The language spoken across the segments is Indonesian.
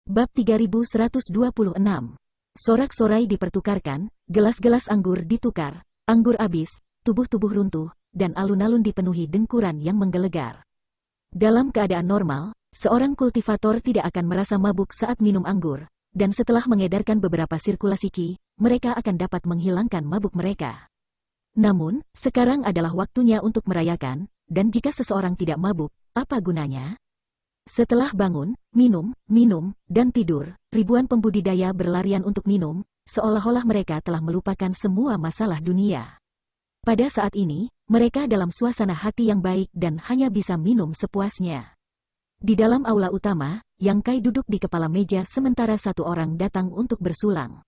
Bab 3126. Sorak-sorai dipertukarkan, gelas-gelas anggur ditukar, anggur habis, tubuh-tubuh runtuh, dan alun-alun dipenuhi dengkuran yang menggelegar. Dalam keadaan normal, seorang kultivator tidak akan merasa mabuk saat minum anggur, dan setelah mengedarkan beberapa sirkulasi ki, mereka akan dapat menghilangkan mabuk mereka. Namun, sekarang adalah waktunya untuk merayakan, dan jika seseorang tidak mabuk, apa gunanya? Setelah bangun, minum, dan tidur, ribuan pembudidaya berlarian untuk minum, seolah-olah mereka telah melupakan semua masalah dunia. Pada saat ini, mereka dalam suasana hati yang baik dan hanya bisa minum sepuasnya. Di dalam aula utama, Yang Kai duduk di kepala meja sementara satu orang datang untuk bersulang.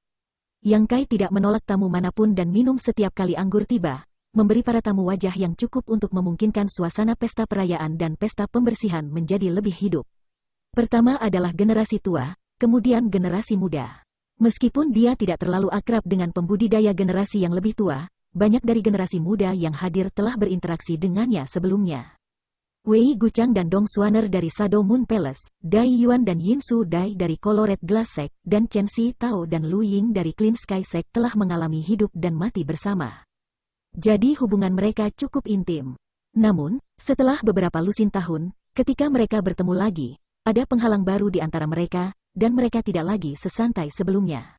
Yang Kai tidak menolak tamu manapun dan minum setiap kali anggur tiba, memberi para tamu wajah yang cukup untuk memungkinkan suasana pesta perayaan dan pesta pembersihan menjadi lebih hidup. Pertama adalah generasi tua, kemudian generasi muda. Meskipun dia tidak terlalu akrab dengan pembudidaya generasi yang lebih tua, banyak dari generasi muda yang hadir telah berinteraksi dengannya sebelumnya. Wei Guchang dan Dong Swaner dari Shadow Moon Palace, Dai Yuan dan Yin Su Dai dari Colored Glass Sect, dan Chen Si Tao dan Lu Ying dari Clean Sky Sect telah mengalami hidup dan mati bersama. Jadi hubungan mereka cukup intim. Namun, setelah beberapa lusin tahun, ketika mereka bertemu lagi, ada penghalang baru di antara mereka, dan mereka tidak lagi sesantai sebelumnya.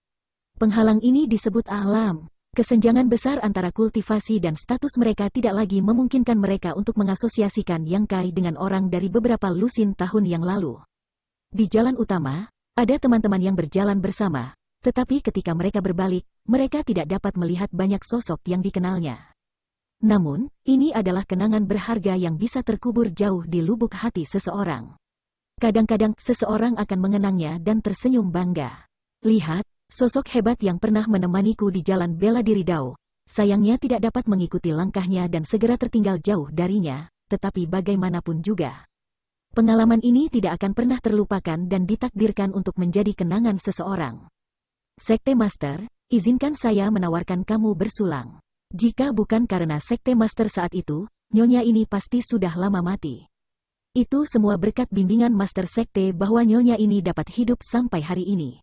Penghalang ini disebut alam. Kesenjangan besar antara kultivasi dan status mereka tidak lagi memungkinkan mereka untuk mengasosiasikan Yang Kai dengan orang dari beberapa lusin tahun yang lalu. Di jalan utama, ada teman-teman yang berjalan bersama, tetapi ketika mereka berbalik, mereka tidak dapat melihat banyak sosok yang dikenalnya. Namun, ini adalah kenangan berharga yang bisa terkubur jauh di lubuk hati seseorang. Kadang-kadang, seseorang akan mengenangnya dan tersenyum bangga. Lihat, sosok hebat yang pernah menemaniku di jalan bela diri Dao. Sayangnya tidak dapat mengikuti langkahnya dan segera tertinggal jauh darinya, tetapi bagaimanapun juga. Pengalaman ini tidak akan pernah terlupakan dan ditakdirkan untuk menjadi kenangan seseorang. Sekte Master, izinkan saya menawarkan kamu bersulang. Jika bukan karena Sekte Master saat itu, Nyonya ini pasti sudah lama mati. Itu semua berkat bimbingan Master Sekte bahwa Nyonya ini dapat hidup sampai hari ini.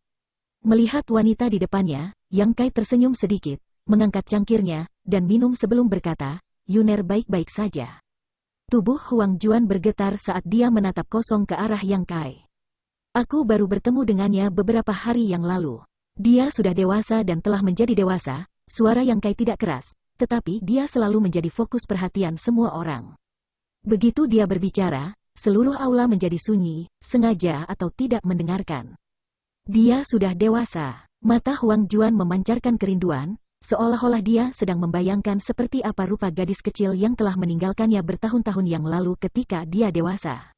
Melihat wanita di depannya, Yang Kai tersenyum sedikit, mengangkat cangkirnya, dan minum sebelum berkata, "Yuner baik-baik saja." Tubuh Huang Juan bergetar saat dia menatap kosong ke arah Yang Kai. "Aku baru bertemu dengannya beberapa hari yang lalu. Dia sudah dewasa dan telah menjadi dewasa." Suara Yang Kai tidak keras, tetapi dia selalu menjadi fokus perhatian semua orang. Begitu dia berbicara, seluruh aula menjadi sunyi, sengaja atau tidak mendengarkan. Dia sudah dewasa. Mata Huang Juan memancarkan kerinduan, seolah-olah dia sedang membayangkan seperti apa rupa gadis kecil yang telah meninggalkannya bertahun-tahun yang lalu ketika dia dewasa.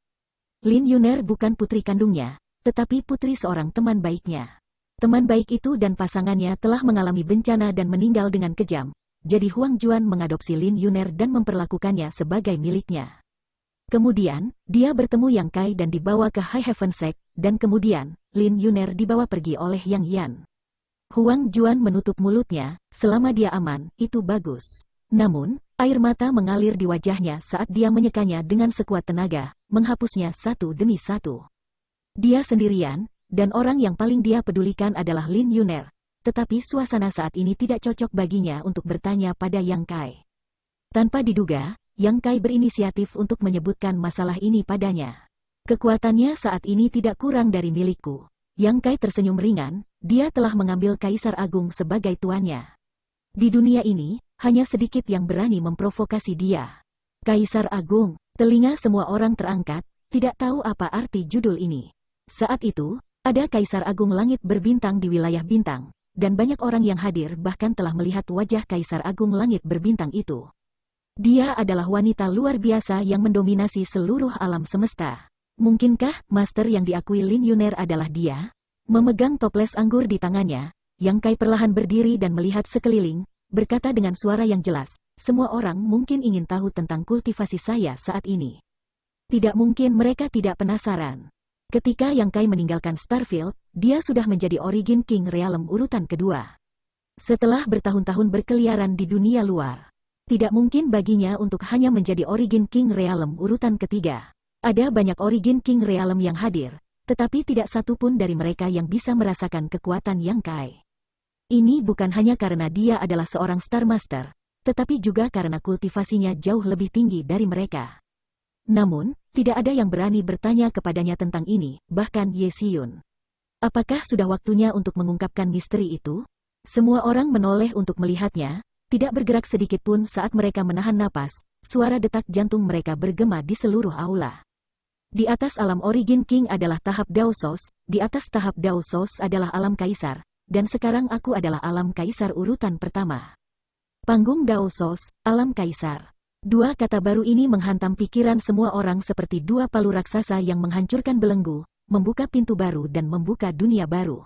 Lin Yuner bukan putri kandungnya, tetapi putri seorang teman baiknya. Teman baik itu dan pasangannya telah mengalami bencana dan meninggal dengan kejam, jadi Huang Juan mengadopsi Lin Yuner dan memperlakukannya sebagai miliknya. Kemudian, dia bertemu Yang Kai dan dibawa ke High Heaven Sect, dan kemudian, Lin Yuner dibawa pergi oleh Yang Yan. Huang Juan menutup mulutnya, selama dia aman, itu bagus. Namun, air mata mengalir di wajahnya saat dia menyekanya dengan sekuat tenaga, menghapusnya satu demi satu. Dia sendirian, dan orang yang paling dia pedulikan adalah Lin Yuner. Tetapi suasana saat ini tidak cocok baginya untuk bertanya pada Yang Kai. Tanpa diduga, Yang Kai berinisiatif untuk menyebutkan masalah ini padanya. "Kekuatannya saat ini tidak kurang dari milikku." Yang Kai tersenyum ringan, dia telah mengambil Kaisar Agung sebagai tuannya. Di dunia ini, hanya sedikit yang berani memprovokasi dia. Kaisar Agung, telinga semua orang terangkat, tidak tahu apa arti judul ini. Saat itu, ada Kaisar Agung Langit Berbintang di wilayah bintang, dan banyak orang yang hadir bahkan telah melihat wajah Kaisar Agung Langit Berbintang itu. Dia adalah wanita luar biasa yang mendominasi seluruh alam semesta. Mungkinkah Master yang diakui Lin Yuner adalah dia? Memegang toples anggur di tangannya, Yang Kai perlahan berdiri dan melihat sekeliling, berkata dengan suara yang jelas, "Semua orang mungkin ingin tahu tentang kultivasi saya saat ini. Tidak mungkin mereka tidak penasaran." Ketika Yang Kai meninggalkan Starfield, dia sudah menjadi Origin King Realm urutan kedua. Setelah bertahun-tahun berkeliaran di dunia luar, tidak mungkin baginya untuk hanya menjadi Origin King Realm urutan ketiga. Ada banyak Origin King Realm yang hadir, tetapi tidak satu pun dari mereka yang bisa merasakan kekuatan Yang Kai. Ini bukan hanya karena dia adalah seorang Star Master, tetapi juga karena kultivasinya jauh lebih tinggi dari mereka. Namun, tidak ada yang berani bertanya kepadanya tentang ini, bahkan Ye Xiun. Apakah sudah waktunya untuk mengungkapkan misteri itu? Semua orang menoleh untuk melihatnya, tidak bergerak sedikit pun saat mereka menahan napas, suara detak jantung mereka bergema di seluruh aula. Di atas alam Origin King adalah tahap Daosos, di atas tahap Daosos adalah alam Kaisar, dan sekarang aku adalah alam Kaisar urutan pertama. Panggung Daosos, alam Kaisar. Dua kata baru ini menghantam pikiran semua orang seperti dua palu raksasa yang menghancurkan belenggu, membuka pintu baru dan membuka dunia baru.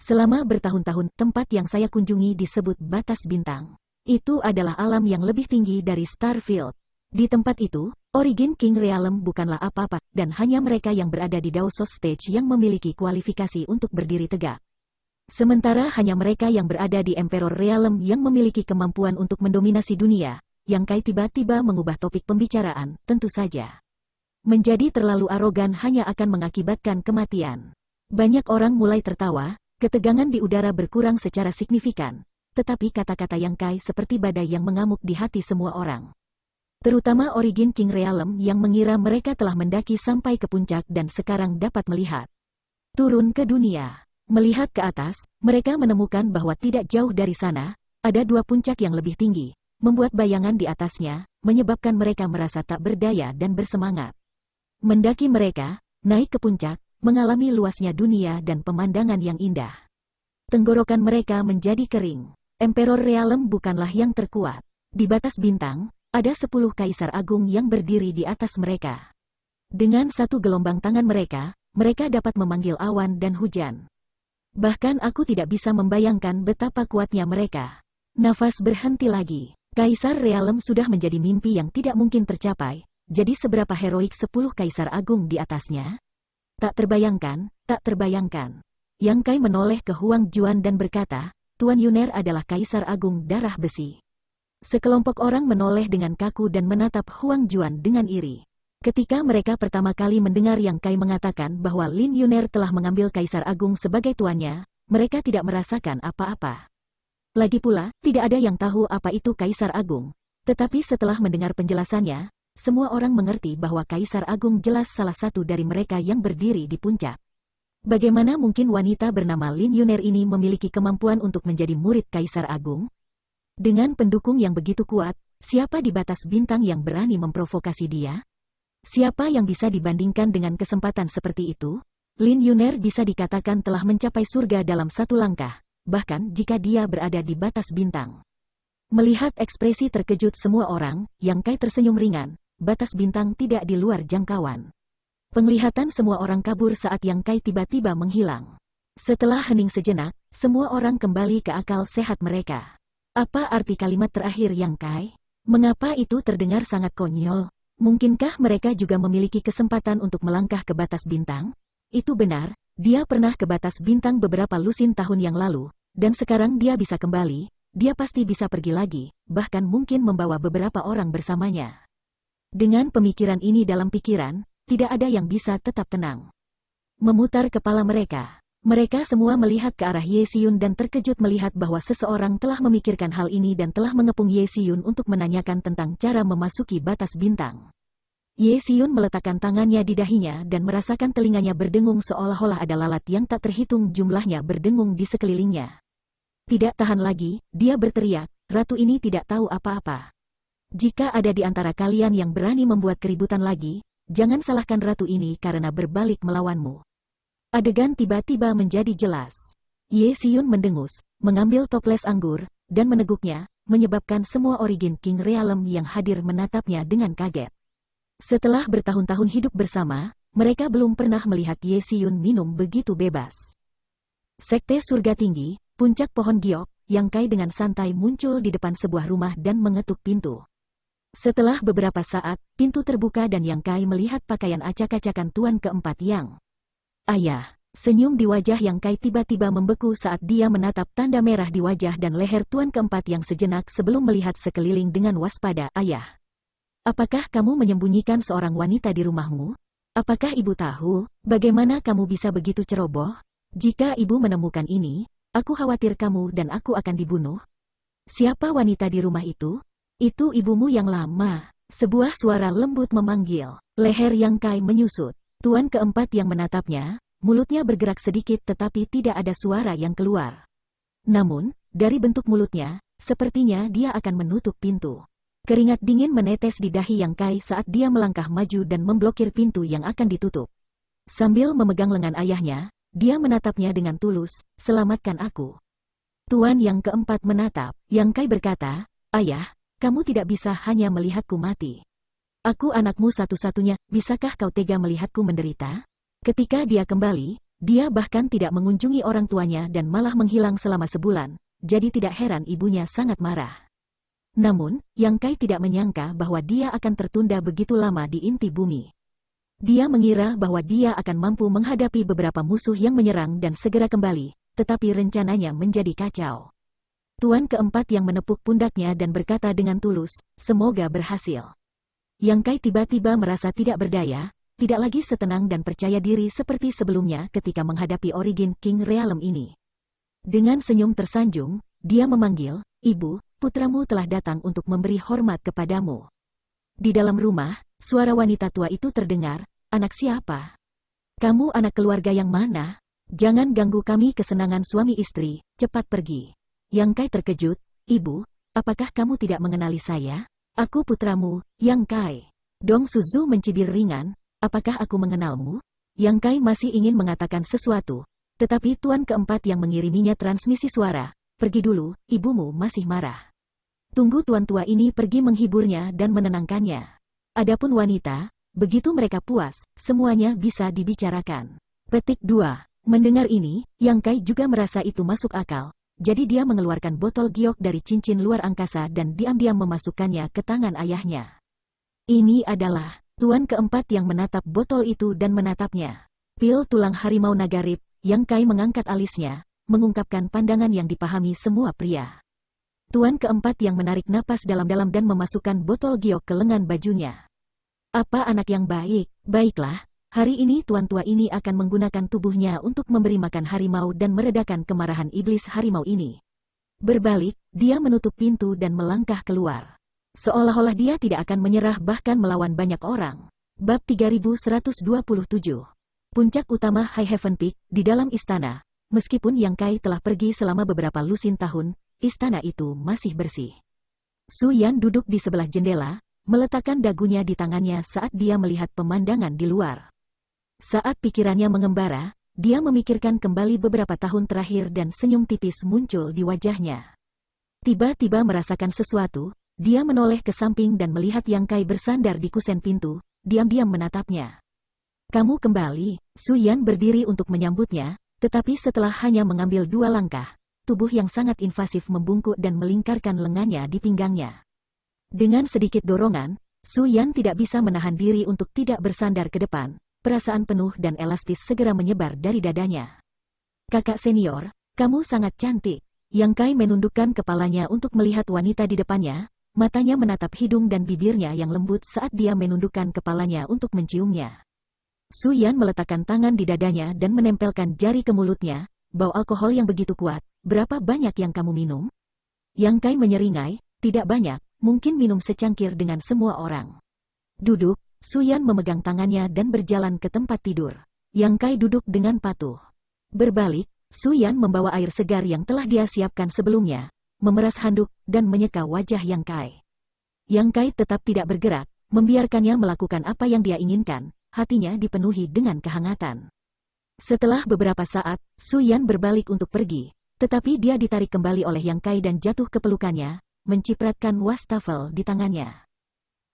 Selama bertahun-tahun, tempat yang saya kunjungi disebut Batas Bintang. Itu adalah alam yang lebih tinggi dari Starfield. Di tempat itu, Origin King Realm bukanlah apa-apa, dan hanya mereka yang berada di Daosos Stage yang memiliki kualifikasi untuk berdiri tegak. Sementara hanya mereka yang berada di Emperor Realm yang memiliki kemampuan untuk mendominasi dunia. Yang Kai tiba-tiba mengubah topik pembicaraan, tentu saja. Menjadi terlalu arogan hanya akan mengakibatkan kematian. Banyak orang mulai tertawa, ketegangan di udara berkurang secara signifikan, tetapi kata-kata Yang Kai seperti badai yang mengamuk di hati semua orang. Terutama Origin King Realm yang mengira mereka telah mendaki sampai ke puncak dan sekarang dapat melihat. Turun ke dunia. Melihat ke atas, mereka menemukan bahwa tidak jauh dari sana, ada dua puncak yang lebih tinggi. Membuat bayangan di atasnya, menyebabkan mereka merasa tak berdaya dan bersemangat. Mendaki mereka, naik ke puncak, mengalami luasnya dunia dan pemandangan yang indah. Tenggorokan mereka menjadi kering. Emperor Realm bukanlah yang terkuat. Di Batas Bintang, ada 10 Kaisar Agung yang berdiri di atas mereka. Dengan satu gelombang tangan mereka dapat memanggil awan dan hujan. Bahkan aku tidak bisa membayangkan betapa kuatnya mereka. Nafas berhenti lagi. Kaisar Realm sudah menjadi mimpi yang tidak mungkin tercapai, jadi seberapa heroik 10 Kaisar Agung di atasnya? Tak terbayangkan, tak terbayangkan. Yang Kai menoleh ke Huang Juan dan berkata, Tuan Yuner adalah Kaisar Agung darah besi. Sekelompok orang menoleh dengan kaku dan menatap Huang Juan dengan iri. Ketika mereka pertama kali mendengar Yang Kai mengatakan bahwa Lin Yuner telah mengambil Kaisar Agung sebagai tuannya, mereka tidak merasakan apa-apa. Lagi pula, tidak ada yang tahu apa itu Kaisar Agung. Tetapi setelah mendengar penjelasannya, semua orang mengerti bahwa Kaisar Agung jelas salah satu dari mereka yang berdiri di puncak. Bagaimana mungkin wanita bernama Lin Yuner ini memiliki kemampuan untuk menjadi murid Kaisar Agung? Dengan pendukung yang begitu kuat, siapa di Batas Bintang yang berani memprovokasi dia? Siapa yang bisa dibandingkan dengan kesempatan seperti itu? Lin Yuner bisa dikatakan telah mencapai surga dalam satu langkah. Bahkan jika dia berada di Batas Bintang. Melihat ekspresi terkejut semua orang, Yang Kai tersenyum ringan, Batas Bintang tidak di luar jangkauan. Penglihatan semua orang kabur saat Yang Kai tiba-tiba menghilang. Setelah hening sejenak, semua orang kembali ke akal sehat mereka. Apa arti kalimat terakhir Yang Kai? Mengapa itu terdengar sangat konyol? Mungkinkah mereka juga memiliki kesempatan untuk melangkah ke Batas Bintang? Itu benar, dia pernah ke Batas Bintang beberapa lusin tahun yang lalu. Dan sekarang dia bisa kembali, dia pasti bisa pergi lagi, bahkan mungkin membawa beberapa orang bersamanya. Dengan pemikiran ini dalam pikiran, tidak ada yang bisa tetap tenang. Memutar kepala mereka semua melihat ke arah Ye Xiun dan terkejut melihat bahwa seseorang telah memikirkan hal ini dan telah mengepung Ye Xiun untuk menanyakan tentang cara memasuki Batas Bintang. Ye Xiun meletakkan tangannya di dahinya dan merasakan telinganya berdengung seolah-olah ada lalat yang tak terhitung jumlahnya berdengung di sekelilingnya. Tidak tahan lagi, dia berteriak, ratu ini tidak tahu apa-apa. Jika ada di antara kalian yang berani membuat keributan lagi, jangan salahkan ratu ini karena berbalik melawanmu. Adegan tiba-tiba menjadi jelas. Ye Xiun mendengus, mengambil toples anggur, dan meneguknya, menyebabkan semua Origin King Realm yang hadir menatapnya dengan kaget. Setelah bertahun-tahun hidup bersama, mereka belum pernah melihat Ye Xiun minum begitu bebas. Sekte Surga Tinggi, Puncak Pohon Giok, Yang Kai dengan santai muncul di depan sebuah rumah dan mengetuk pintu. Setelah beberapa saat, pintu terbuka dan Yang Kai melihat pakaian acak-acakan tuan keempat Yang. Ayah, senyum di wajah Yang Kai tiba-tiba membeku saat dia menatap tanda merah di wajah dan leher tuan keempat Yang sejenak sebelum melihat sekeliling dengan waspada. Ayah, apakah kamu menyembunyikan seorang wanita di rumahmu? Apakah ibu tahu, bagaimana kamu bisa begitu ceroboh? Jika ibu menemukan ini, aku khawatir kamu dan aku akan dibunuh. Siapa wanita di rumah itu? Itu ibumu yang lama. Sebuah suara lembut memanggil. Leher Yang Kai menyusut. Tuan keempat yang menatapnya, mulutnya bergerak sedikit tetapi tidak ada suara yang keluar. Namun, dari bentuk mulutnya, sepertinya dia akan menutup pintu. Keringat dingin menetes di dahi Yang Kai saat dia melangkah maju dan memblokir pintu yang akan ditutup. Sambil memegang lengan ayahnya, dia menatapnya dengan tulus, "Selamatkan aku." Tuan yang keempat menatap. Yang Kai berkata, "Ayah, kamu tidak bisa hanya melihatku mati. Aku anakmu satu-satunya, bisakah kau tega melihatku menderita?" Ketika dia kembali, dia bahkan tidak mengunjungi orang tuanya dan malah menghilang selama sebulan, jadi tidak heran ibunya sangat marah. Namun, Yang Kai tidak menyangka bahwa dia akan tertunda begitu lama di inti bumi. Dia mengira bahwa dia akan mampu menghadapi beberapa musuh yang menyerang dan segera kembali, tetapi rencananya menjadi kacau. Tuan keempat yang menepuk pundaknya dan berkata dengan tulus, "Semoga berhasil." Yang Kai tiba-tiba merasa tidak berdaya, tidak lagi setenang dan percaya diri seperti sebelumnya ketika menghadapi Origin King Realm ini. Dengan senyum tersanjung, dia memanggil, "Ibu, putramu telah datang untuk memberi hormat kepadamu." Di dalam rumah, suara wanita tua itu terdengar, "Anak siapa? Kamu anak keluarga yang mana? Jangan ganggu kami kesenangan suami istri, cepat pergi." Yang Kai terkejut, "Ibu, apakah kamu tidak mengenali saya? Aku putramu, Yang Kai." Dong Suzu mencibir ringan, "Apakah aku mengenalmu?" Yang Kai masih ingin mengatakan sesuatu, tetapi tuan keempat yang mengiriminya transmisi suara, "Pergi dulu, ibumu masih marah." Tunggu tuan tua ini pergi menghiburnya dan menenangkannya. Adapun wanita, begitu mereka puas, semuanya bisa dibicarakan. Petik 2. Mendengar ini, Yang Kai juga merasa itu masuk akal. Jadi dia mengeluarkan botol giok dari cincin luar angkasa dan diam-diam memasukkannya ke tangan ayahnya. Ini adalah tuan keempat yang menatap botol itu dan menatapnya. Pil tulang harimau nagarip. Yang Kai mengangkat alisnya, mengungkapkan pandangan yang dipahami semua pria. Tuan keempat yang menarik napas dalam-dalam dan memasukkan botol giok ke lengan bajunya. "Apa anak yang baik? Baiklah. Hari ini tuan tua ini akan menggunakan tubuhnya untuk memberi makan harimau dan meredakan kemarahan iblis harimau ini." Berbalik, dia menutup pintu dan melangkah keluar. Seolah-olah dia tidak akan menyerah bahkan melawan banyak orang. Bab 3127. Puncak utama High Heaven Peak, di dalam istana. Meskipun Yang Kai telah pergi selama beberapa lusin tahun, istana itu masih bersih. Su Yan duduk di sebelah jendela, meletakkan dagunya di tangannya saat dia melihat pemandangan di luar. Saat pikirannya mengembara, dia memikirkan kembali beberapa tahun terakhir dan senyum tipis muncul di wajahnya. Tiba-tiba merasakan sesuatu, dia menoleh ke samping dan melihat Yang Kai bersandar di kusen pintu, diam-diam menatapnya. "Kamu kembali." Su Yan berdiri untuk menyambutnya, tetapi setelah hanya mengambil 2 langkah, tubuh yang sangat invasif membungkuk dan melingkarkan lengannya di pinggangnya. Dengan sedikit dorongan, Su Yan tidak bisa menahan diri untuk tidak bersandar ke depan. Perasaan penuh dan elastis segera menyebar dari dadanya. "Kakak senior, kamu sangat cantik." Yang Kai menundukkan kepalanya untuk melihat wanita di depannya, matanya menatap hidung dan bibirnya yang lembut saat dia menundukkan kepalanya untuk menciumnya. Su Yan meletakkan tangan di dadanya dan menempelkan jari ke mulutnya, "Bau alkohol yang begitu kuat, berapa banyak yang kamu minum?" Yang Kai menyeringai, "Tidak banyak, mungkin minum secangkir dengan semua orang." "Duduk." Su Yan memegang tangannya dan berjalan ke tempat tidur. Yang Kai duduk dengan patuh. Berbalik, Su Yan membawa air segar yang telah dia siapkan sebelumnya, memeras handuk, dan menyeka wajah Yang Kai. Yang Kai tetap tidak bergerak, membiarkannya melakukan apa yang dia inginkan, hatinya dipenuhi dengan kehangatan. Setelah beberapa saat, Su Yan berbalik untuk pergi, tetapi dia ditarik kembali oleh Yang Kai dan jatuh ke pelukannya, mencipratkan wastafel di tangannya.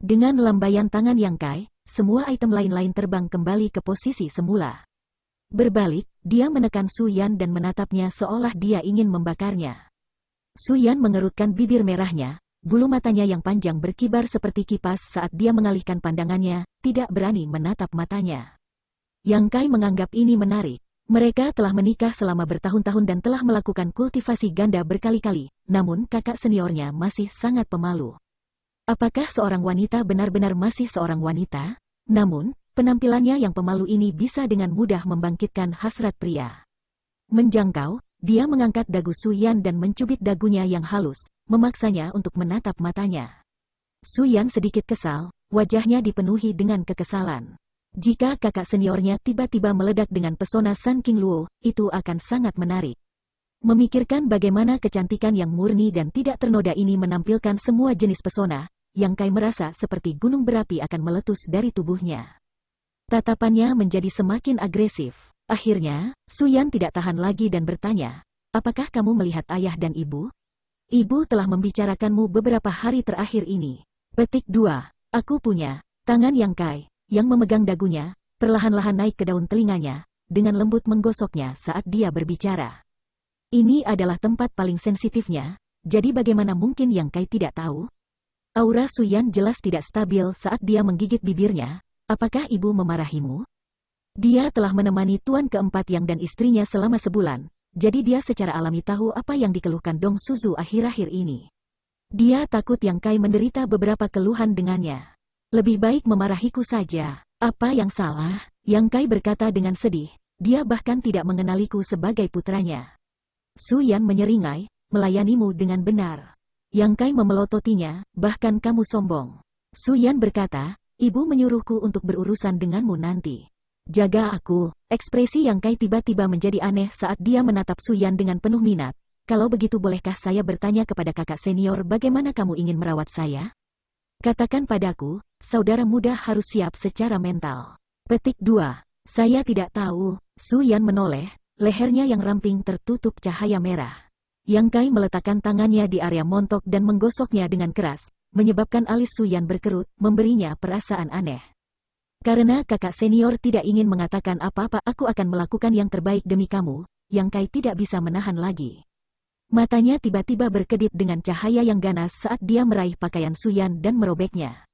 Dengan lambaian tangan Yang Kai, semua item lain-lain terbang kembali ke posisi semula. Berbalik, dia menekan Su Yan dan menatapnya seolah dia ingin membakarnya. Su Yan mengerutkan bibir merahnya, bulu matanya yang panjang berkibar seperti kipas saat dia mengalihkan pandangannya, tidak berani menatap matanya. Yang Kai menganggap ini menarik. Mereka telah menikah selama bertahun-tahun dan telah melakukan kultivasi ganda berkali-kali, namun kakak seniornya masih sangat pemalu. Apakah seorang wanita benar-benar masih seorang wanita? Namun, Penampilannya yang pemalu ini bisa dengan mudah membangkitkan hasrat pria. Menjangkau, dia mengangkat dagu Su Yan dan mencubit dagunya yang halus, memaksanya untuk menatap matanya. Su Yan sedikit kesal, wajahnya dipenuhi dengan kekesalan. Jika kakak seniornya tiba-tiba meledak dengan pesona Sun King Luo, itu akan sangat menarik. Memikirkan bagaimana kecantikan yang murni dan tidak ternoda ini menampilkan semua jenis pesona, Yang Kai merasa seperti gunung berapi akan meletus dari tubuhnya. Tatapannya menjadi semakin agresif. Akhirnya, Su Yan tidak tahan lagi dan bertanya, "Apakah kamu melihat ayah dan ibu? Ibu telah membicarakanmu beberapa hari terakhir ini." Petik 2. Aku punya. Tangan Yang Kai, yang memegang dagunya, perlahan-lahan naik ke daun telinganya, dengan lembut menggosoknya saat dia berbicara. Ini adalah tempat paling sensitifnya, jadi bagaimana mungkin Yang Kai tidak tahu? Aura Su Yan jelas tidak stabil saat dia menggigit bibirnya. Apakah ibu memarahimu? Dia telah menemani tuan keempat Yang dan istrinya selama sebulan, jadi dia secara alami tahu apa yang dikeluhkan Dong Suzu akhir-akhir ini. Dia takut Yang Kai menderita beberapa keluhan dengannya. Lebih baik memarahiku saja. Apa yang salah? Yang Kai berkata dengan sedih, dia bahkan tidak mengenaliku sebagai putranya. Su Yan menyeringai, melayanimu dengan benar. Yang Kai memelototinya, bahkan kamu sombong. Su Yan berkata, ibu menyuruhku untuk berurusan denganmu nanti. Jaga aku. Ekspresi Yang Kai tiba-tiba menjadi aneh saat dia menatap Su Yan dengan penuh minat. Kalau begitu bolehkah saya bertanya kepada kakak senior bagaimana kamu ingin merawat saya? Katakan padaku, saudara muda harus siap secara mental. Petik 2. Saya tidak tahu. Su Yan menoleh, lehernya yang ramping tertutup cahaya merah. Yang Kai meletakkan tangannya di area montok dan menggosoknya dengan keras, menyebabkan alis Su Yan berkerut, memberinya perasaan aneh. Karena kakak senior tidak ingin mengatakan apa-apa, aku akan melakukan yang terbaik demi kamu. Yang Kai tidak bisa menahan lagi. Matanya tiba-tiba berkedip dengan cahaya yang ganas saat dia meraih pakaian Su Yan dan merobeknya.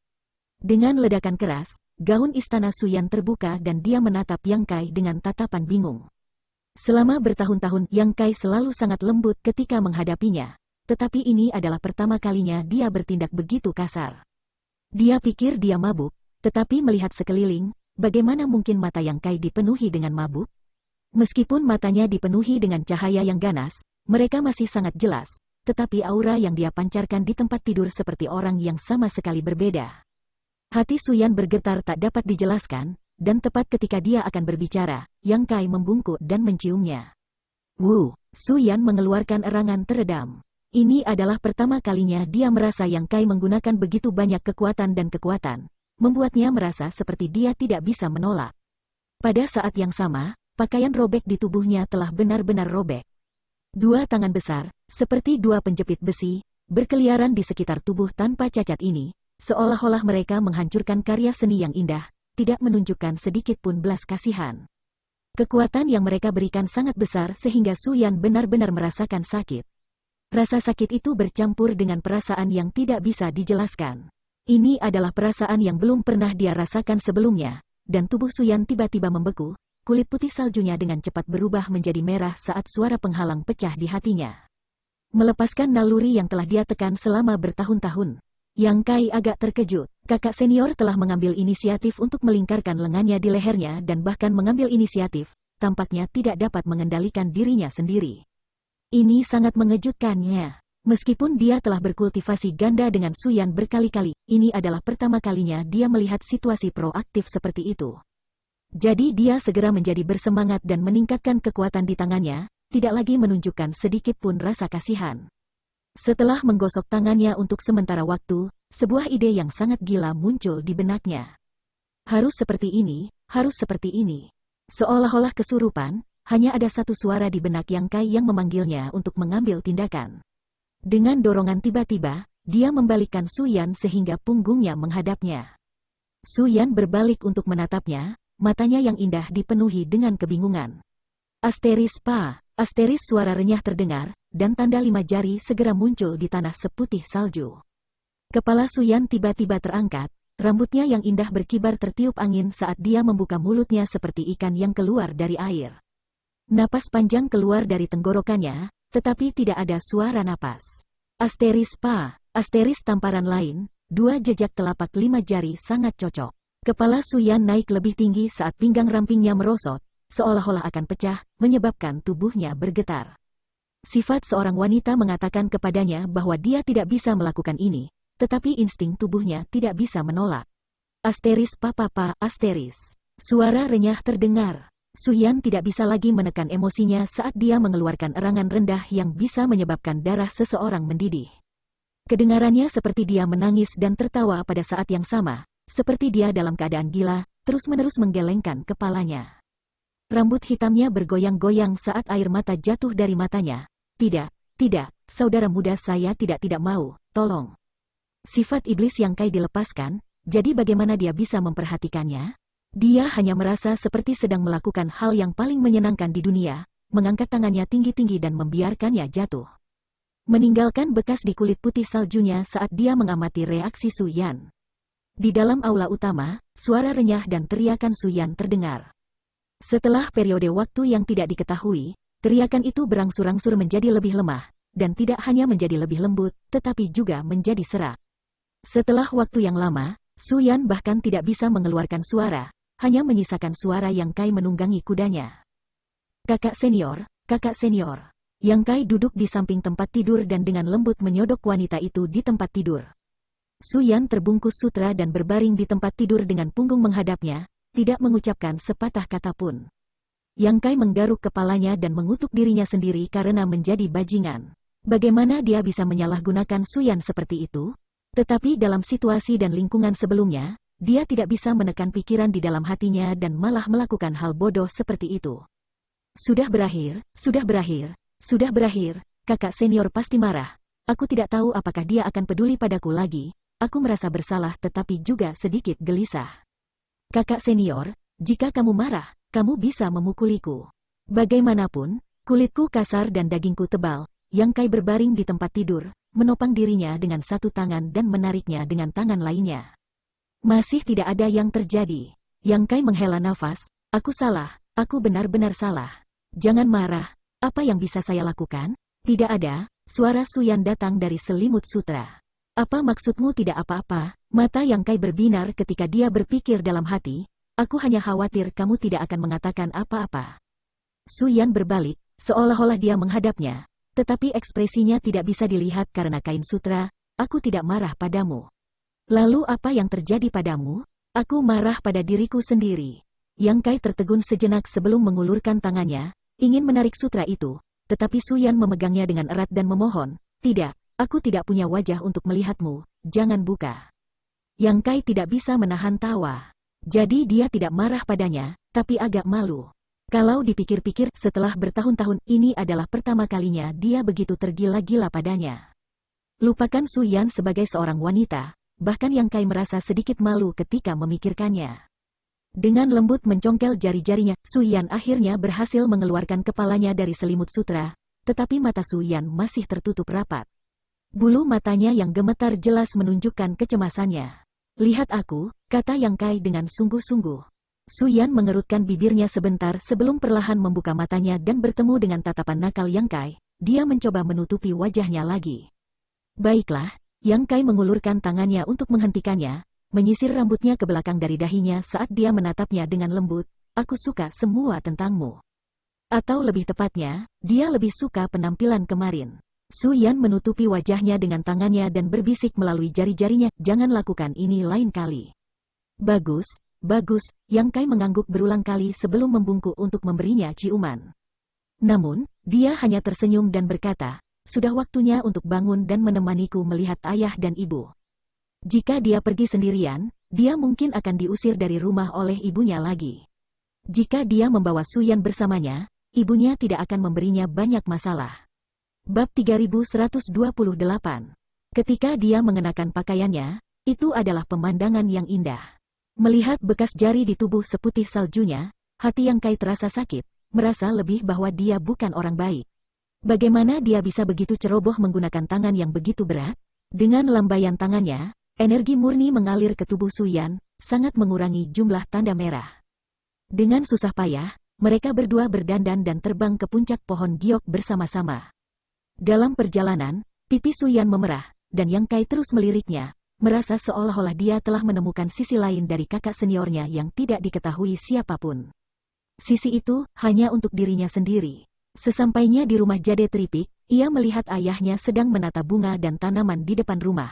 Dengan ledakan keras, gaun istana Su Yan terbuka dan dia menatap Yang Kai dengan tatapan bingung. Selama bertahun-tahun Yang Kai selalu sangat lembut ketika menghadapinya, tetapi ini adalah pertama kalinya dia bertindak begitu kasar. Dia pikir dia mabuk, tetapi melihat sekeliling, bagaimana mungkin mata Yang Kai dipenuhi dengan mabuk? Meskipun matanya dipenuhi dengan cahaya yang ganas, mereka masih sangat jelas, tetapi aura yang dia pancarkan di tempat tidur seperti orang yang sama sekali berbeda. Hati Su Yan bergetar tak dapat dijelaskan, dan tepat ketika dia akan berbicara, Yang Kai membungkuk dan menciumnya. Wu, Su Yan mengeluarkan erangan teredam. Ini adalah pertama kalinya dia merasa Yang Kai menggunakan begitu banyak kekuatan dan kekuatan, membuatnya merasa seperti dia tidak bisa menolak. Pada saat yang sama, pakaian robek di tubuhnya telah benar-benar robek. Dua tangan besar, seperti dua penjepit besi, berkeliaran di sekitar tubuh tanpa cacat ini, seolah-olah mereka menghancurkan karya seni yang indah, tidak menunjukkan sedikit pun belas kasihan. Kekuatan yang mereka berikan sangat besar sehingga Su Yan benar-benar merasakan sakit. Rasa sakit itu bercampur dengan perasaan yang tidak bisa dijelaskan. Ini adalah perasaan yang belum pernah dia rasakan sebelumnya, dan tubuh Su Yan tiba-tiba membeku, kulit putih saljunya dengan cepat berubah menjadi merah saat suara penghalang pecah di hatinya. Melepaskan naluri yang telah dia tekan selama bertahun-tahun, Yang Kai agak terkejut. Kakak senior telah mengambil inisiatif untuk melingkarkan lengannya di lehernya dan bahkan mengambil inisiatif, tampaknya tidak dapat mengendalikan dirinya sendiri. Ini sangat mengejutkannya. Meskipun dia telah berkultivasi ganda dengan Su Yan berkali-kali, ini adalah pertama kalinya dia melihat situasi proaktif seperti itu. Jadi dia segera menjadi bersemangat dan meningkatkan kekuatan di tangannya, tidak lagi menunjukkan sedikit pun rasa kasihan. Setelah menggosok tangannya untuk sementara waktu, sebuah ide yang sangat gila muncul di benaknya. Harus seperti ini, harus seperti ini. Seolah-olah kesurupan, hanya ada satu suara di benak Yang Kai yang memanggilnya untuk mengambil tindakan. Dengan dorongan tiba-tiba, dia membalikkan Su Yan sehingga punggungnya menghadapnya. Su Yan berbalik untuk menatapnya, matanya yang indah dipenuhi dengan kebingungan. Asteris pa, asteris suara renyah terdengar, dan tanda 5 jari segera muncul di tanah seputih salju. Kepala Su Yan tiba-tiba terangkat, rambutnya yang indah berkibar tertiup angin saat dia membuka mulutnya seperti ikan yang keluar dari air. Napas panjang keluar dari tenggorokannya, tetapi tidak ada suara napas. Asteris pa, asteris tamparan lain, 2 jejak telapak 5 jari sangat cocok. Kepala Suyan naik lebih tinggi saat pinggang rampingnya merosot, seolah-olah akan pecah, menyebabkan tubuhnya bergetar. Sifat seorang wanita mengatakan kepadanya bahwa dia tidak bisa melakukan ini, tetapi insting tubuhnya tidak bisa menolak. Asteris papa, asteris. Suara renyah terdengar. Suyan tidak bisa lagi menekan emosinya saat dia mengeluarkan erangan rendah yang bisa menyebabkan darah seseorang mendidih. Kedengarannya seperti dia menangis dan tertawa pada saat yang sama, seperti dia dalam keadaan gila, terus-menerus menggelengkan kepalanya. Rambut hitamnya bergoyang-goyang saat air mata jatuh dari matanya. Tidak, saudara muda saya tidak mau, tolong. Sifat iblis yang Kai dilepaskan, jadi bagaimana dia bisa memperhatikannya? Dia hanya merasa seperti sedang melakukan hal yang paling menyenangkan di dunia, mengangkat tangannya tinggi-tinggi dan membiarkannya jatuh. Meninggalkan bekas di kulit putih saljunya saat dia mengamati reaksi Suyan. Di dalam aula utama, suara renyah dan teriakan Suyan terdengar. Setelah periode waktu yang tidak diketahui, teriakan itu berangsur-angsur menjadi lebih lemah, dan tidak hanya menjadi lebih lembut, tetapi juga menjadi serak. Setelah waktu yang lama, Suyan bahkan tidak bisa mengeluarkan suara, hanya menyisakan suara yang Kai menunggangi kudanya. Kakak senior. Yang Kai duduk di samping tempat tidur dan dengan lembut menyodok wanita itu di tempat tidur. Suyan terbungkus sutra dan berbaring di tempat tidur dengan punggung menghadapnya, tidak mengucapkan sepatah kata pun. Yang Kai menggaruk kepalanya dan mengutuk dirinya sendiri karena menjadi bajingan. Bagaimana dia bisa menyalahgunakan Suyan seperti itu? Tetapi dalam situasi dan lingkungan sebelumnya, dia tidak bisa menekan pikiran di dalam hatinya dan malah melakukan hal bodoh seperti itu. Sudah berakhir, kakak senior pasti marah. Aku tidak tahu apakah dia akan peduli padaku lagi. Aku merasa bersalah tetapi juga sedikit gelisah. Kakak senior, jika kamu marah, kamu bisa memukuliku. Bagaimanapun, kulitku kasar dan dagingku tebal. Yang Kai berbaring di tempat tidur, menopang dirinya dengan satu tangan dan menariknya dengan tangan lainnya. Masih tidak ada yang terjadi. Yang Kai menghela nafas, aku salah, aku benar-benar salah. Jangan marah, apa yang bisa saya lakukan? Tidak ada, suara Suyan datang dari selimut sutra. Apa maksudmu tidak apa-apa? Mata Yang Kai berbinar ketika dia berpikir dalam hati, aku hanya khawatir kamu tidak akan mengatakan apa-apa. Suyan berbalik, seolah-olah dia menghadapnya, tetapi ekspresinya tidak bisa dilihat karena kain sutra, aku tidak marah padamu. Lalu apa yang terjadi padamu? Aku marah pada diriku sendiri. Yang Kai tertegun sejenak sebelum mengulurkan tangannya, ingin menarik sutra itu, tetapi Suyan memegangnya dengan erat dan memohon, tidak, aku tidak punya wajah untuk melihatmu, jangan buka. Yang Kai tidak bisa menahan tawa. Jadi dia tidak marah padanya, tapi agak malu. Kalau dipikir-pikir, setelah bertahun-tahun ini adalah pertama kalinya dia begitu tergila-gila padanya. Lupakan Suyan sebagai seorang wanita. Bahkan Yang Kai merasa sedikit malu ketika memikirkannya. Dengan lembut mencongkel jari-jarinya, Suyan akhirnya berhasil mengeluarkan kepalanya dari selimut sutra, tetapi mata Suyan masih tertutup rapat. Bulu matanya yang gemetar jelas menunjukkan kecemasannya. Lihat aku, kata Yang Kai dengan sungguh-sungguh. Suyan mengerutkan bibirnya sebentar sebelum perlahan membuka matanya dan bertemu dengan tatapan nakal Yang Kai. Dia mencoba menutupi wajahnya lagi. Baiklah. Yang Kai mengulurkan tangannya untuk menghentikannya, menyisir rambutnya ke belakang dari dahinya saat dia menatapnya dengan lembut, aku suka semua tentangmu. Atau lebih tepatnya, dia lebih suka penampilan kemarin. Suyan menutupi wajahnya dengan tangannya dan berbisik melalui jari-jarinya, jangan lakukan ini lain kali. Bagus, Yang Kai mengangguk berulang kali sebelum membungkuk untuk memberinya ciuman. Namun, dia hanya tersenyum dan berkata, sudah waktunya untuk bangun dan menemaniku melihat ayah dan ibu. Jika dia pergi sendirian, dia mungkin akan diusir dari rumah oleh ibunya lagi. Jika dia membawa Suyan bersamanya, ibunya tidak akan memberinya banyak masalah. Bab 3128. Ketika dia mengenakan pakaiannya, itu adalah pemandangan yang indah. Melihat bekas jari di tubuh seputih saljunya, hati Yang Kai terasa sakit, merasa lebih bahwa dia bukan orang baik. Bagaimana dia bisa begitu ceroboh menggunakan tangan yang begitu berat? Dengan lambaian tangannya, energi murni mengalir ke tubuh Suyan, sangat mengurangi jumlah tanda merah. Dengan susah payah, mereka berdua berdandan dan terbang ke puncak pohon giok bersama-sama. Dalam perjalanan, pipi Suyan memerah, dan Yang Kai terus meliriknya, merasa seolah-olah dia telah menemukan sisi lain dari kakak seniornya yang tidak diketahui siapapun. Sisi itu hanya untuk dirinya sendiri. Sesampainya di rumah Jade Tripik, ia melihat ayahnya sedang menata bunga dan tanaman di depan rumah.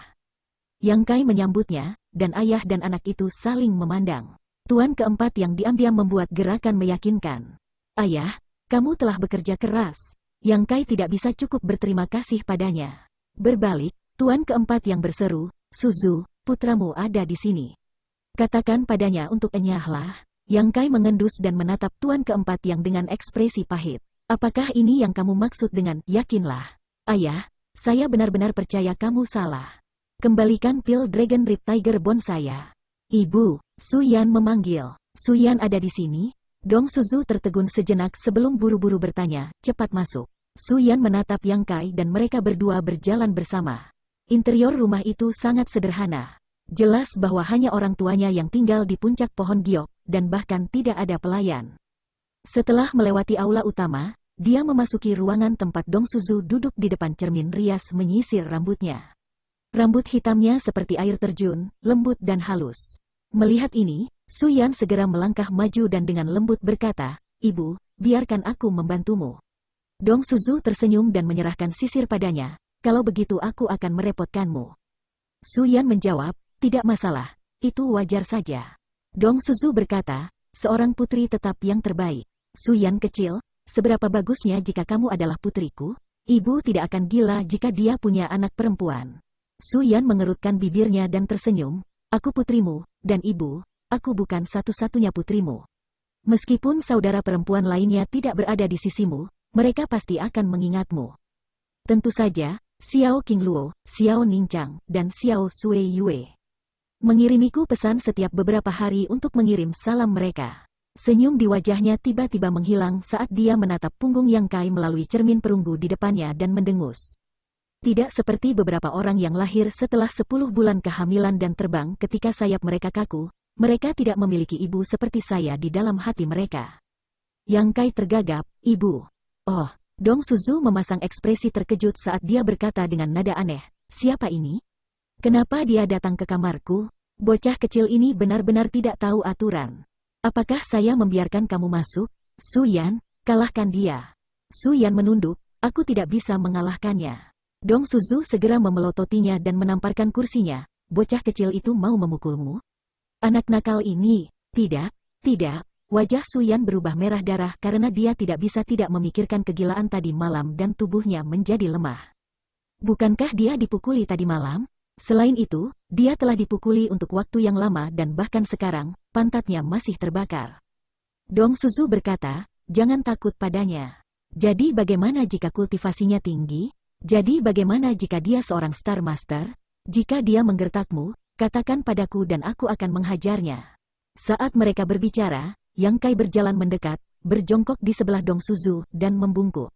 Yang Kai menyambutnya, dan ayah dan anak itu saling memandang. Tuan keempat yang diam-diam membuat gerakan meyakinkan. Ayah, kamu telah bekerja keras. Yang Kai tidak bisa cukup berterima kasih padanya. Berbalik, tuan keempat yang berseru, Suzu, putramu ada di sini. Katakan padanya untuk enyahlah. Yang Kai mengendus dan menatap tuan keempat yang dengan ekspresi pahit. Apakah ini yang kamu maksud dengan yakinlah? Ayah, saya benar-benar percaya kamu salah. Kembalikan pil Dragon Rip Tiger Bone saya. Ibu, Su Yan memanggil. Su Yan ada di sini? Dong Suzu tertegun sejenak sebelum buru-buru bertanya, cepat masuk. Su Yan menatap Yang Kai dan mereka berdua berjalan bersama. Interior rumah itu sangat sederhana. Jelas bahwa hanya orang tuanya yang tinggal di puncak pohon giok, dan bahkan tidak ada pelayan. Setelah melewati aula utama, dia memasuki ruangan tempat Dong Suzu duduk di depan cermin rias menyisir rambutnya. Rambut hitamnya seperti air terjun, lembut dan halus. Melihat ini, Su Yan segera melangkah maju dan dengan lembut berkata, Ibu, biarkan aku membantumu. Dong Suzu tersenyum dan menyerahkan sisir padanya, kalau begitu aku akan merepotkanmu. Su Yan menjawab, tidak masalah, itu wajar saja. Dong Suzu berkata, seorang putri tetap yang terbaik. Su Yan kecil, seberapa bagusnya jika kamu adalah putriku? Ibu tidak akan gila jika dia punya anak perempuan. Su Yan mengerutkan bibirnya dan tersenyum, aku putrimu, dan ibu, aku bukan satu-satunya putrimu. Meskipun saudara perempuan lainnya tidak berada di sisimu, mereka pasti akan mengingatmu. Tentu saja, Xiao Qingluo, Xiao Ningchang, dan Xiao Sui Yue mengirimiku pesan setiap beberapa hari untuk mengirim salam mereka. Senyum di wajahnya tiba-tiba menghilang saat dia menatap punggung Yang Kai melalui cermin perunggu di depannya dan mendengus. Tidak seperti beberapa orang yang lahir setelah 10 bulan kehamilan dan terbang ketika sayap mereka kaku, mereka tidak memiliki ibu seperti saya di dalam hati mereka. Yang Kai tergagap, ibu. Oh, Dong Suzu memasang ekspresi terkejut saat dia berkata dengan nada aneh, siapa ini? Kenapa dia datang ke kamarku? Bocah kecil ini benar-benar tidak tahu aturan. Apakah saya membiarkan kamu masuk? Su Yan, kalahkan dia. Su Yan menunduk, aku tidak bisa mengalahkannya. Dong Suzu segera memelototinya dan menamparkan kursinya. Bocah kecil itu mau memukulmu? Anak nakal ini, tidak. Wajah Su Yan berubah merah darah karena dia tidak bisa tidak memikirkan kegilaan tadi malam dan tubuhnya menjadi lemah. Bukankah dia dipukuli tadi malam? Selain itu, dia telah dipukuli untuk waktu yang lama dan bahkan sekarang, pantatnya masih terbakar. Dong Suzu berkata, jangan takut padanya. Jadi bagaimana jika kultivasinya tinggi? Jadi bagaimana jika dia seorang Star Master? Jika dia menggertakmu, katakan padaku dan aku akan menghajarnya. Saat mereka berbicara, Yang Kai berjalan mendekat, berjongkok di sebelah Dong Suzu, dan membungkuk.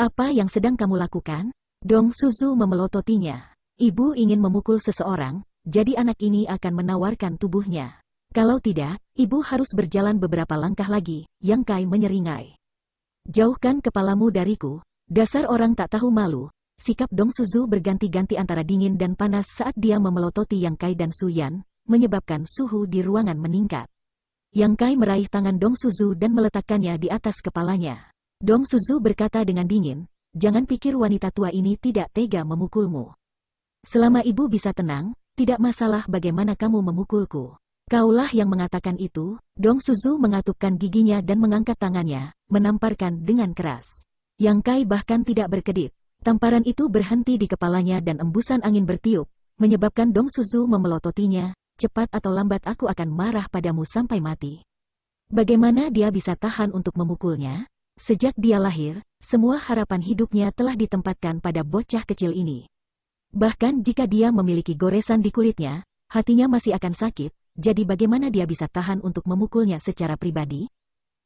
Apa yang sedang kamu lakukan? Dong Suzu memelototinya. Ibu ingin memukul seseorang, jadi anak ini akan menawarkan tubuhnya. Kalau tidak, ibu harus berjalan beberapa langkah lagi, Yang Kai menyeringai. Jauhkan kepalamu dariku, dasar orang tak tahu malu. Sikap Dong Suzu berganti-ganti antara dingin dan panas saat dia memelototi Yang Kai dan Su Yan, menyebabkan suhu di ruangan meningkat. Yang Kai meraih tangan Dong Suzu dan meletakkannya di atas kepalanya. Dong Suzu berkata dengan dingin, jangan pikir wanita tua ini tidak tega memukulmu. Selama ibu bisa tenang, tidak masalah bagaimana kamu memukulku. Kaulah yang mengatakan itu. Dong Suzu mengatupkan giginya dan mengangkat tangannya, menamparkan dengan keras. Yang Kai bahkan tidak berkedip. Tamparan itu berhenti di kepalanya dan embusan angin bertiup, menyebabkan Dong Suzu memelototinya, cepat atau lambat aku akan marah padamu sampai mati. Bagaimana dia bisa tahan untuk memukulnya? Sejak dia lahir, semua harapan hidupnya telah ditempatkan pada bocah kecil ini. Bahkan jika dia memiliki goresan di kulitnya, hatinya masih akan sakit, jadi bagaimana dia bisa tahan untuk memukulnya secara pribadi?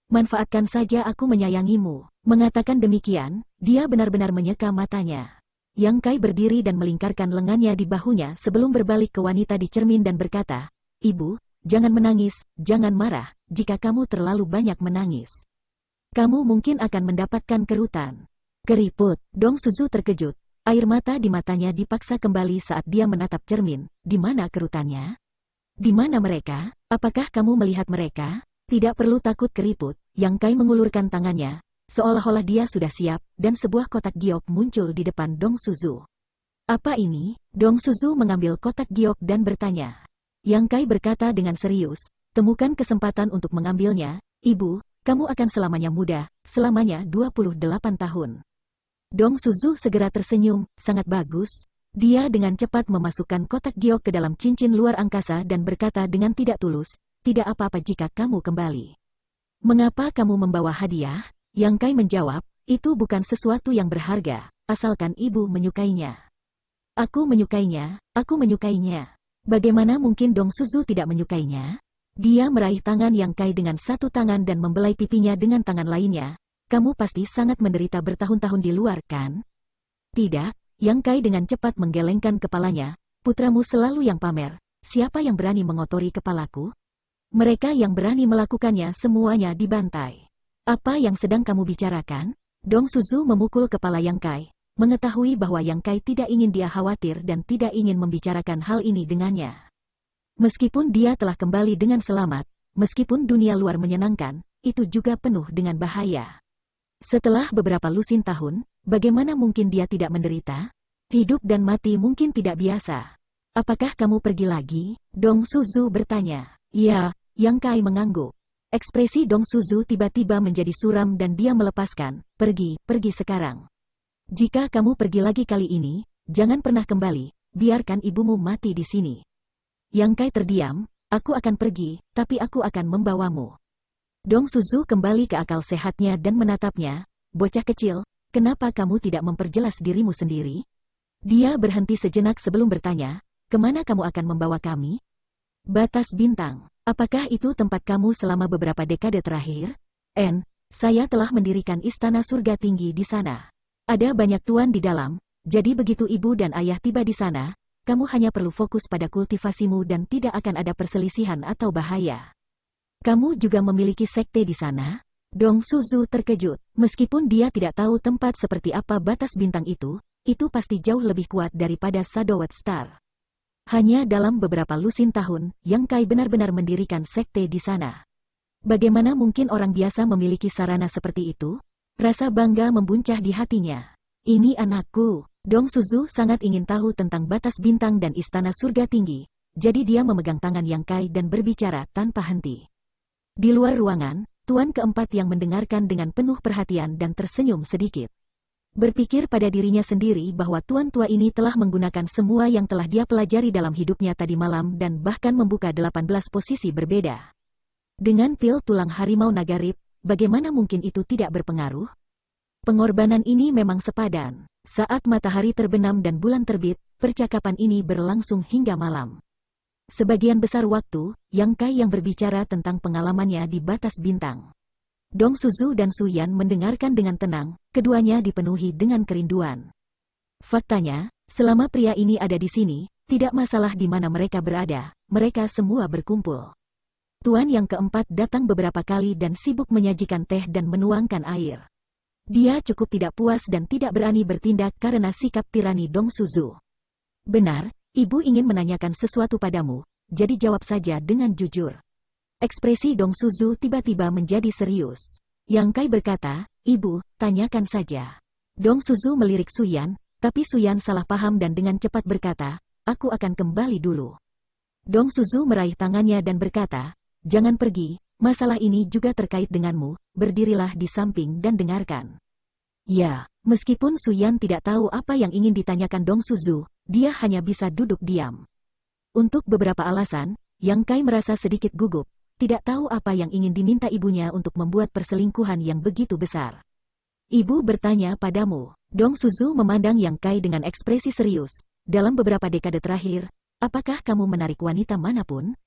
Manfaatkan saja aku menyayangimu. Mengatakan demikian, dia benar-benar menyeka matanya. Yang Kai berdiri dan melingkarkan lengannya di bahunya sebelum berbalik ke wanita di cermin dan berkata, Ibu, jangan menangis, jangan marah, jika kamu terlalu banyak menangis. Kamu mungkin akan mendapatkan kerutan. Keriput, Dong Suzu terkejut. Air mata di matanya dipaksa kembali saat dia menatap cermin. Di mana kerutannya? Di mana mereka? Apakah kamu melihat mereka? Tidak perlu takut keriput. Yang Kai mengulurkan tangannya, seolah-olah dia sudah siap, dan sebuah kotak giok muncul di depan Dong Suzu. Apa ini? Dong Suzu mengambil kotak giok dan bertanya. Yang Kai berkata dengan serius, temukan kesempatan untuk mengambilnya, Ibu, kamu akan selamanya muda, selamanya 28 tahun. Dong Suzu segera tersenyum, sangat bagus. Dia dengan cepat memasukkan kotak giok ke dalam cincin luar angkasa dan berkata dengan tidak tulus, tidak apa-apa jika kamu kembali. Mengapa kamu membawa hadiah? Yang Kai menjawab, itu bukan sesuatu yang berharga, asalkan ibu menyukainya. Aku menyukainya, aku menyukainya. Bagaimana mungkin Dong Suzu tidak menyukainya? Dia meraih tangan Yang Kai dengan satu tangan dan membelai pipinya dengan tangan lainnya. Kamu pasti sangat menderita bertahun-tahun di luar, kan? Tidak, Yang Kai dengan cepat menggelengkan kepalanya. Putramu selalu yang pamer. Siapa yang berani mengotori kepalaku? Mereka yang berani melakukannya semuanya dibantai. Apa yang sedang kamu bicarakan? Dong Suzu memukul kepala Yang Kai, mengetahui bahwa Yang Kai tidak ingin dia khawatir dan tidak ingin membicarakan hal ini dengannya. Meskipun dia telah kembali dengan selamat, meskipun dunia luar menyenangkan, itu juga penuh dengan bahaya. Setelah beberapa lusin tahun, bagaimana mungkin dia tidak menderita? Hidup dan mati mungkin tidak biasa. Apakah kamu pergi lagi? Dong Suzu bertanya. Ya, Yang Kai mengangguk. Ekspresi Dong Suzu tiba-tiba menjadi suram dan dia melepaskan, pergi sekarang. Jika kamu pergi lagi kali ini, jangan pernah kembali, biarkan ibumu mati di sini. Yang Kai terdiam, aku akan pergi, tapi aku akan membawamu. Dong Suzu kembali ke akal sehatnya dan menatapnya, bocah kecil, kenapa kamu tidak memperjelas dirimu sendiri? Dia berhenti sejenak sebelum bertanya, kemana kamu akan membawa kami? Batas bintang, apakah itu tempat kamu selama beberapa dekade terakhir? Saya telah mendirikan istana surga tinggi di sana. Ada banyak tuan di dalam, jadi begitu ibu dan ayah tiba di sana, kamu hanya perlu fokus pada kultivasimu dan tidak akan ada perselisihan atau bahaya. Kamu juga memiliki sekte di sana? Dong Suzu terkejut. Meskipun dia tidak tahu tempat seperti apa batas bintang itu pasti jauh lebih kuat daripada Sadowat Star. Hanya dalam beberapa lusin tahun, Yang Kai benar-benar mendirikan sekte di sana. Bagaimana mungkin orang biasa memiliki sarana seperti itu? Rasa bangga membuncah di hatinya. Ini anakku. Dong Suzu sangat ingin tahu tentang batas bintang dan istana surga tinggi, jadi dia memegang tangan Yang Kai dan berbicara tanpa henti. Di luar ruangan, tuan keempat yang mendengarkan dengan penuh perhatian dan tersenyum sedikit. Berpikir pada dirinya sendiri bahwa tuan tua ini telah menggunakan semua yang telah dia pelajari dalam hidupnya tadi malam dan bahkan membuka 18 posisi berbeda. Dengan pil tulang harimau nagarip, bagaimana mungkin itu tidak berpengaruh? Pengorbanan ini memang sepadan. Saat matahari terbenam dan bulan terbit, percakapan ini berlangsung hingga malam. Sebagian besar waktu, Yang Kai yang berbicara tentang pengalamannya di batas bintang. Dong Suzu dan Su Yan mendengarkan dengan tenang, keduanya dipenuhi dengan kerinduan. Faktanya, selama pria ini ada di sini, tidak masalah di mana mereka berada, mereka semua berkumpul. Tuan yang keempat datang beberapa kali dan sibuk menyajikan teh dan menuangkan air. Dia cukup tidak puas dan tidak berani bertindak karena sikap tirani Dong Suzu. Benar, ibu ingin menanyakan sesuatu padamu, jadi jawab saja dengan jujur. Ekspresi Dong Suzu tiba-tiba menjadi serius. Yang Kai berkata, ibu, tanyakan saja. Dong Suzu melirik Su Yan, tapi Su Yan salah paham dan dengan cepat berkata, aku akan kembali dulu. Dong Suzu meraih tangannya dan berkata, jangan pergi, masalah ini juga terkait denganmu, berdirilah di samping dan dengarkan. Ya, meskipun Su Yan tidak tahu apa yang ingin ditanyakan Dong Suzu, dia hanya bisa duduk diam. Untuk beberapa alasan, Yang Kai merasa sedikit gugup, tidak tahu apa yang ingin diminta ibunya untuk membuat perselingkuhan yang begitu besar. Ibu bertanya padamu. Dong Suzu memandang Yang Kai dengan ekspresi serius. Dalam beberapa dekade terakhir, apakah kamu menarik wanita manapun?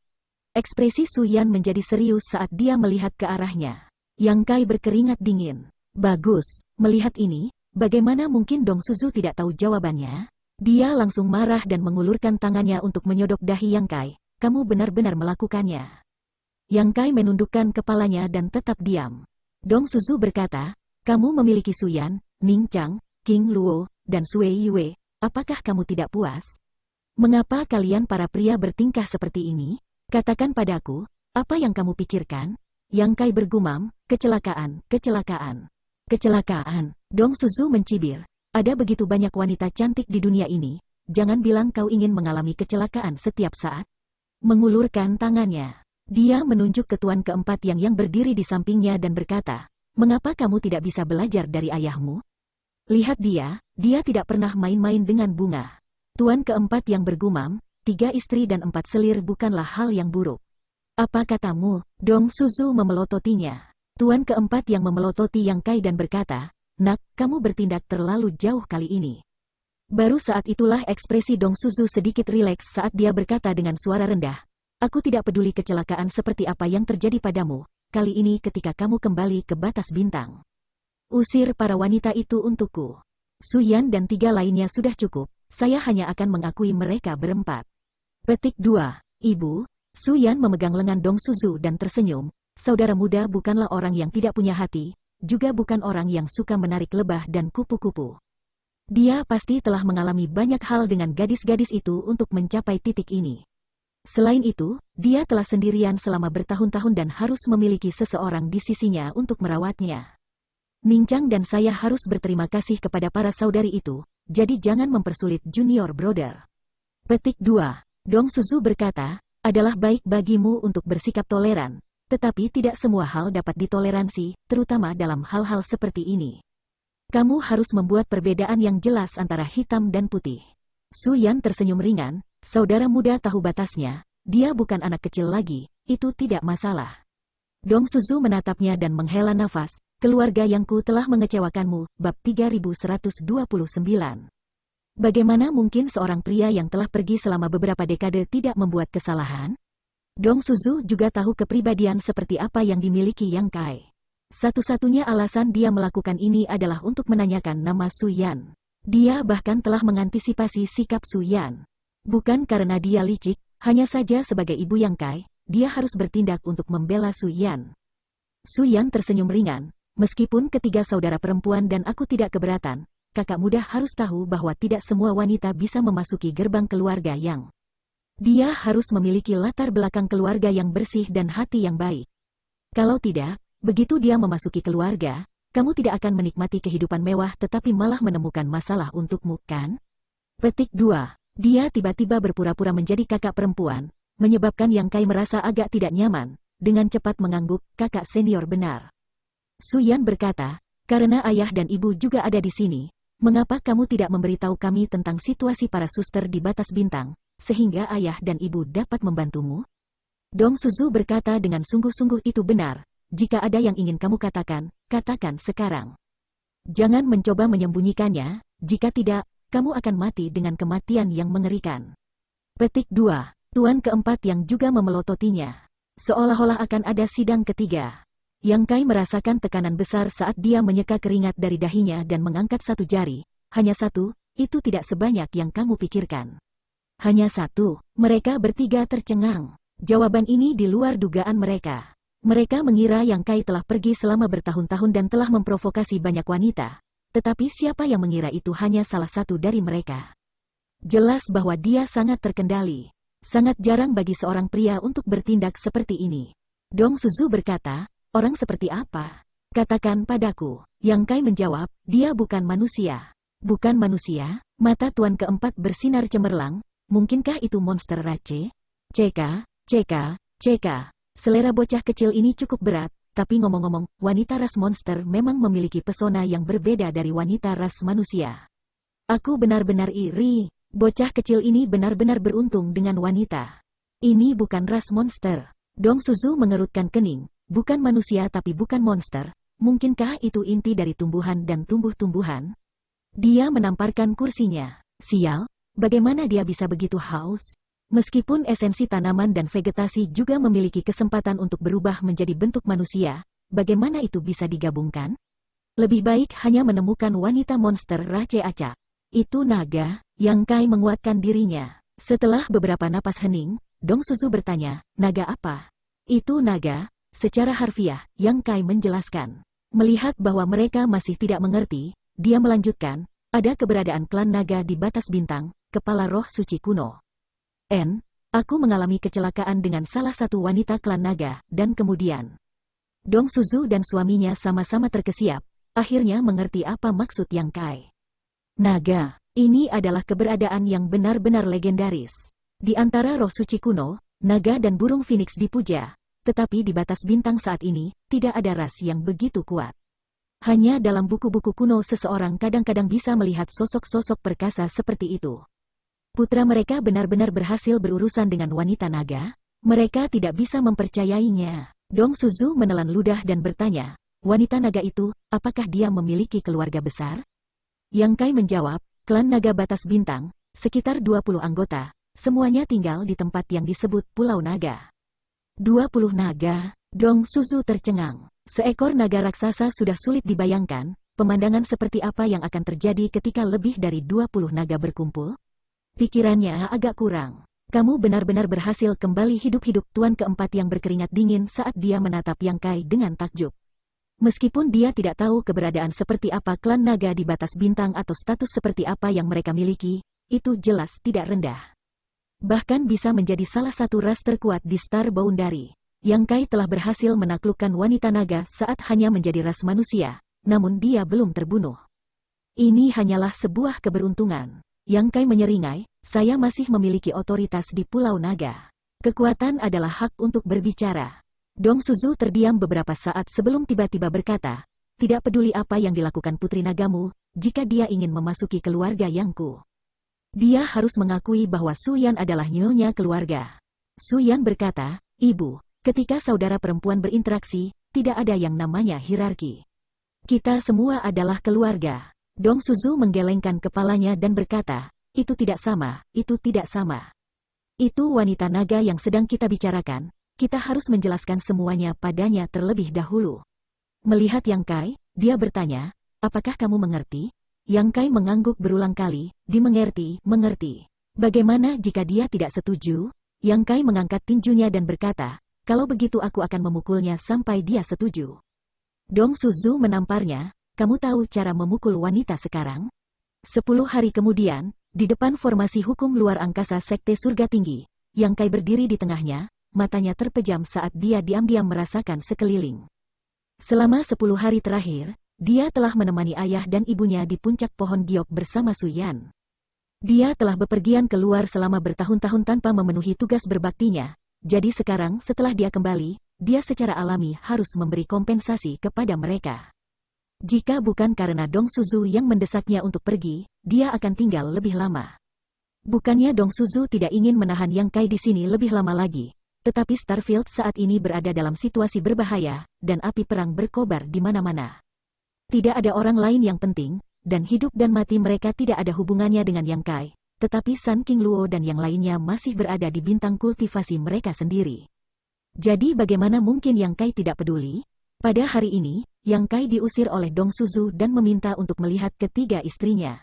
Ekspresi Su Yan menjadi serius saat dia melihat ke arahnya. Yang Kai berkeringat dingin. Bagus, melihat ini, bagaimana mungkin Dong Suzu tidak tahu jawabannya? Dia langsung marah dan mengulurkan tangannya untuk menyodok dahi Yang Kai. Kamu benar-benar melakukannya. Yang Kai menundukkan kepalanya dan tetap diam. Dong Suzu berkata, kamu memiliki Su Yan, Ning Chang, King Luo, dan Sui Yue, apakah kamu tidak puas? Mengapa kalian para pria bertingkah seperti ini? Katakan padaku, apa yang kamu pikirkan? Yang Kai bergumam, kecelakaan, kecelakaan. Kecelakaan, Dong Suzu mencibir. Ada begitu banyak wanita cantik di dunia ini, jangan bilang kau ingin mengalami kecelakaan setiap saat. Mengulurkan tangannya, dia menunjuk ke tuan keempat yang berdiri di sampingnya dan berkata, mengapa kamu tidak bisa belajar dari ayahmu? Lihat dia tidak pernah main-main dengan bunga. Tuan keempat yang bergumam, 3 istri dan 4 selir bukanlah hal yang buruk. Apa katamu? Dong Suzu memelototinya. Tuan keempat yang memelototi Yang Kai dan berkata, nak, kamu bertindak terlalu jauh kali ini. Baru saat itulah ekspresi Dong Suzu sedikit rileks saat dia berkata dengan suara rendah, aku tidak peduli kecelakaan seperti apa yang terjadi padamu, kali ini ketika kamu kembali ke batas bintang. Usir para wanita itu untukku. Su Yan dan 3 lainnya sudah cukup, saya hanya akan mengakui mereka berempat. Petik 2. Ibu, Su Yan memegang lengan Dong Suzu dan tersenyum, saudara muda bukanlah orang yang tidak punya hati, juga bukan orang yang suka menarik lebah dan kupu-kupu. Dia pasti telah mengalami banyak hal dengan gadis-gadis itu untuk mencapai titik ini. Selain itu, dia telah sendirian selama bertahun-tahun dan harus memiliki seseorang di sisinya untuk merawatnya. Ning Chang dan saya harus berterima kasih kepada para saudari itu, jadi jangan mempersulit junior brother. Petik 2. Dong Suzu berkata, adalah baik bagimu untuk bersikap toleran, tetapi tidak semua hal dapat ditoleransi, terutama dalam hal-hal seperti ini. Kamu harus membuat perbedaan yang jelas antara hitam dan putih. Su Yan tersenyum ringan, saudara muda tahu batasnya, dia bukan anak kecil lagi, itu tidak masalah. Dong Suzu menatapnya dan menghela nafas, keluarga Yangku telah mengecewakanmu, bab 3129. Bagaimana mungkin seorang pria yang telah pergi selama beberapa dekade tidak membuat kesalahan? Dong Suzu juga tahu kepribadian seperti apa yang dimiliki Yang Kai. Satu-satunya alasan dia melakukan ini adalah untuk menanyakan nama Su Yan. Dia bahkan telah mengantisipasi sikap Su Yan. Bukan karena dia licik, hanya saja sebagai ibu Yang Kai, dia harus bertindak untuk membela Su Yan. Su Yan tersenyum ringan, meskipun ketiga saudara perempuan dan aku tidak keberatan, kakak muda harus tahu bahwa tidak semua wanita bisa memasuki gerbang keluarga yang. Dia harus memiliki latar belakang keluarga yang bersih dan hati yang baik. Kalau tidak, begitu dia memasuki keluarga, kamu tidak akan menikmati kehidupan mewah tetapi malah menemukan masalah untukmu, kan? Petik 2. Dia tiba-tiba berpura-pura menjadi kakak perempuan, menyebabkan Yang Kai merasa agak tidak nyaman, dengan cepat mengangguk, kakak senior benar. Su Yan berkata, karena ayah dan ibu juga ada di sini, mengapa kamu tidak memberitahu kami tentang situasi para suster di batas bintang, sehingga ayah dan ibu dapat membantumu? Dong Suzu berkata dengan sungguh-sungguh itu benar, jika ada yang ingin kamu katakan, katakan sekarang. Jangan mencoba menyembunyikannya, jika tidak, kamu akan mati dengan kematian yang mengerikan. Petik 2. Tuan keempat yang juga memelototinya. Seolah-olah akan ada sidang ketiga. Yang Kai merasakan tekanan besar saat dia menyeka keringat dari dahinya dan mengangkat satu jari. Hanya satu, itu tidak sebanyak yang kamu pikirkan. Hanya satu, mereka bertiga tercengang. Jawaban ini di luar dugaan mereka. Mereka mengira Yang Kai telah pergi selama bertahun-tahun dan telah memprovokasi banyak wanita. Tetapi siapa yang mengira itu hanya salah satu dari mereka? Jelas bahwa dia sangat terkendali. Sangat jarang bagi seorang pria untuk bertindak seperti ini. Dong Suzu berkata, orang seperti apa? Katakan padaku. Yang Kai menjawab, dia bukan manusia. Bukan manusia? Mata tuan keempat bersinar cemerlang. Mungkinkah itu monster Rache? CK. Selera bocah kecil ini cukup berat, tapi ngomong-ngomong, wanita ras monster memang memiliki pesona yang berbeda dari wanita ras manusia. Aku benar-benar iri, bocah kecil ini benar-benar beruntung dengan wanita. Ini bukan ras monster. Dong Suzu mengerutkan kening, bukan manusia tapi bukan monster, mungkinkah itu inti dari tumbuhan dan tumbuh-tumbuhan? Dia menamparkan kursinya. Sial, bagaimana dia bisa begitu haus? Meskipun esensi tanaman dan vegetasi juga memiliki kesempatan untuk berubah menjadi bentuk manusia, bagaimana itu bisa digabungkan? Lebih baik hanya menemukan wanita monster Rache acak. Itu naga. Yang Kai menguatkan dirinya. Setelah beberapa napas hening, Dong Suzu bertanya, naga apa? Itu naga. Secara harfiah, Yang Kai menjelaskan. Melihat bahwa mereka masih tidak mengerti, dia melanjutkan, Ada keberadaan klan naga di batas bintang, kepala roh suci kuno. Aku mengalami kecelakaan dengan salah satu wanita klan naga, dan kemudian Dong Suzu dan suaminya sama-sama terkesiap, akhirnya mengerti apa maksud Yang Kai. Naga, ini adalah keberadaan yang benar-benar legendaris. Di antara roh suci kuno, naga dan burung phoenix dipuja, tetapi di batas bintang saat ini, tidak ada ras yang begitu kuat. Hanya dalam buku-buku kuno seseorang kadang-kadang bisa melihat sosok-sosok perkasa seperti itu. Putra mereka benar-benar berhasil berurusan dengan wanita naga? Mereka tidak bisa mempercayainya. Dong Suzu menelan ludah dan bertanya, wanita naga itu, apakah dia memiliki keluarga besar? Yang Kai menjawab, klan naga batas bintang, sekitar 20 anggota, semuanya tinggal di tempat yang disebut Pulau Naga. 20 naga, Dong Suzu tercengang. Seekor naga raksasa sudah sulit dibayangkan, pemandangan seperti apa yang akan terjadi ketika lebih dari 20 naga berkumpul? Pikirannya agak kurang. Kamu benar-benar berhasil kembali hidup-hidup, tuan keempat yang berkeringat dingin saat dia menatap Yang Kai dengan takjub. Meskipun dia tidak tahu keberadaan seperti apa klan naga di batas bintang atau status seperti apa yang mereka miliki, itu jelas tidak rendah. Bahkan bisa menjadi salah satu ras terkuat di Star Boundary. Yang Kai telah berhasil menaklukkan wanita naga saat hanya menjadi ras manusia, namun dia belum terbunuh. Ini hanyalah sebuah keberuntungan. Yang Kai menyeringai, saya masih memiliki otoritas di Pulau Naga. Kekuatan adalah hak untuk berbicara. Dong Suzu terdiam beberapa saat sebelum tiba-tiba berkata, tidak peduli apa yang dilakukan putri nagamu, jika dia ingin memasuki keluarga Yangku, dia harus mengakui bahwa Su Yan adalah nyonya keluarga. Su Yan berkata, Ibu, ketika saudara perempuan berinteraksi, tidak ada yang namanya hierarki. Kita semua adalah keluarga. Dong Suzu menggelengkan kepalanya dan berkata, itu tidak sama, itu tidak sama. Itu wanita naga yang sedang kita bicarakan, kita harus menjelaskan semuanya padanya terlebih dahulu. Melihat Yang Kai, dia bertanya, apakah kamu mengerti? Yang Kai mengangguk berulang kali, dimengerti, mengerti. Bagaimana jika dia tidak setuju? Yang Kai mengangkat tinjunya dan berkata, kalau begitu aku akan memukulnya sampai dia setuju. Dong Suzu menamparnya, kamu tahu cara memukul wanita sekarang? 10 hari kemudian, di depan formasi hukum luar angkasa Sekte Surga Tinggi, Yang Kai berdiri di tengahnya, matanya terpejam saat dia diam-diam merasakan sekeliling. Selama 10 hari terakhir, dia telah menemani ayah dan ibunya di puncak pohon giok bersama Su Yan. Dia telah bepergian keluar selama bertahun-tahun tanpa memenuhi tugas berbaktinya, jadi sekarang setelah dia kembali, dia secara alami harus memberi kompensasi kepada mereka. Jika bukan karena Dong Suzu yang mendesaknya untuk pergi, dia akan tinggal lebih lama. Bukannya Dong Suzu tidak ingin menahan Yang Kai di sini lebih lama lagi, tetapi Starfield saat ini berada dalam situasi berbahaya, dan api perang berkobar di mana-mana. Tidak ada orang lain yang penting, dan hidup dan mati mereka tidak ada hubungannya dengan Yang Kai, tetapi Sun King Luo dan yang lainnya masih berada di bintang kultivasi mereka sendiri. Jadi bagaimana mungkin Yang Kai tidak peduli? Pada hari ini, Yang Kai diusir oleh Dong Suzu dan meminta untuk melihat ketiga istrinya.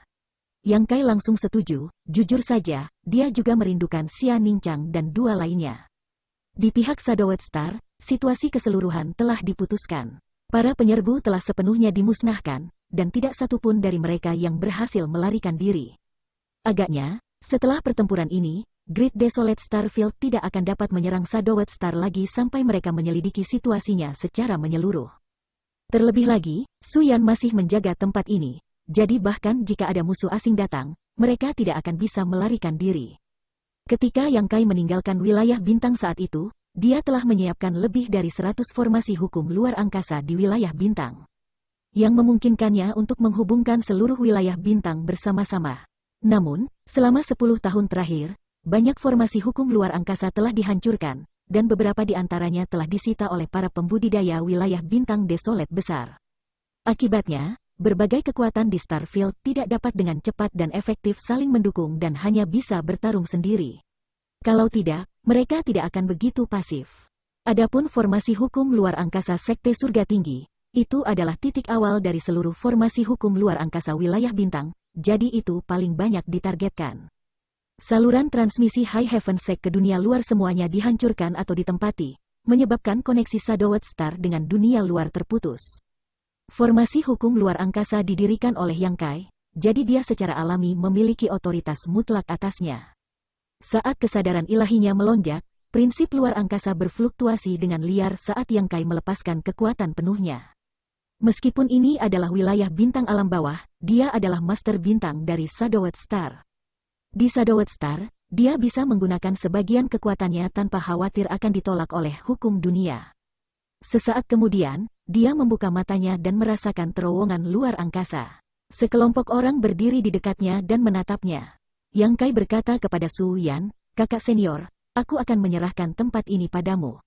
Yang Kai langsung setuju, jujur saja, dia juga merindukan Xia Ningchang dan dua lainnya. Di pihak Shadowed Star, situasi keseluruhan telah diputuskan. Para penyerbu telah sepenuhnya dimusnahkan, dan tidak satupun dari mereka yang berhasil melarikan diri. Agaknya, setelah pertempuran ini, Great Desolate Starfield tidak akan dapat menyerang Shadowed Star lagi sampai mereka menyelidiki situasinya secara menyeluruh. Terlebih lagi, Su Yan masih menjaga tempat ini, jadi bahkan jika ada musuh asing datang, mereka tidak akan bisa melarikan diri. Ketika Yang Kai meninggalkan wilayah bintang saat itu, dia telah menyiapkan lebih dari 100 formasi hukum luar angkasa di wilayah bintang, yang memungkinkannya untuk menghubungkan seluruh wilayah bintang bersama-sama. Namun, selama 10 tahun terakhir, banyak formasi hukum luar angkasa telah dihancurkan, dan beberapa di antaranya telah disita oleh para pembudidaya wilayah bintang desolate besar. Akibatnya, berbagai kekuatan di Starfield tidak dapat dengan cepat dan efektif saling mendukung dan hanya bisa bertarung sendiri. Kalau tidak, mereka tidak akan begitu pasif. Adapun formasi hukum luar angkasa Sekte Surga Tinggi, itu adalah titik awal dari seluruh formasi hukum luar angkasa wilayah bintang, jadi itu paling banyak ditargetkan. Saluran transmisi High Heaven Sect ke dunia luar semuanya dihancurkan atau ditempati, menyebabkan koneksi Shadowed Star dengan dunia luar terputus. Formasi hukum luar angkasa didirikan oleh Yang Kai, jadi dia secara alami memiliki otoritas mutlak atasnya. Saat kesadaran ilahinya melonjak, prinsip luar angkasa berfluktuasi dengan liar saat Yang Kai melepaskan kekuatan penuhnya. Meskipun ini adalah wilayah bintang alam bawah, dia adalah master bintang dari Shadowed Star. Di Shadowed Star, dia bisa menggunakan sebagian kekuatannya tanpa khawatir akan ditolak oleh hukum dunia. Sesaat kemudian, dia membuka matanya dan merasakan terowongan luar angkasa. Sekelompok orang berdiri di dekatnya dan menatapnya. Yang Kai berkata kepada Su Yan, "Kakak senior, aku akan menyerahkan tempat ini padamu."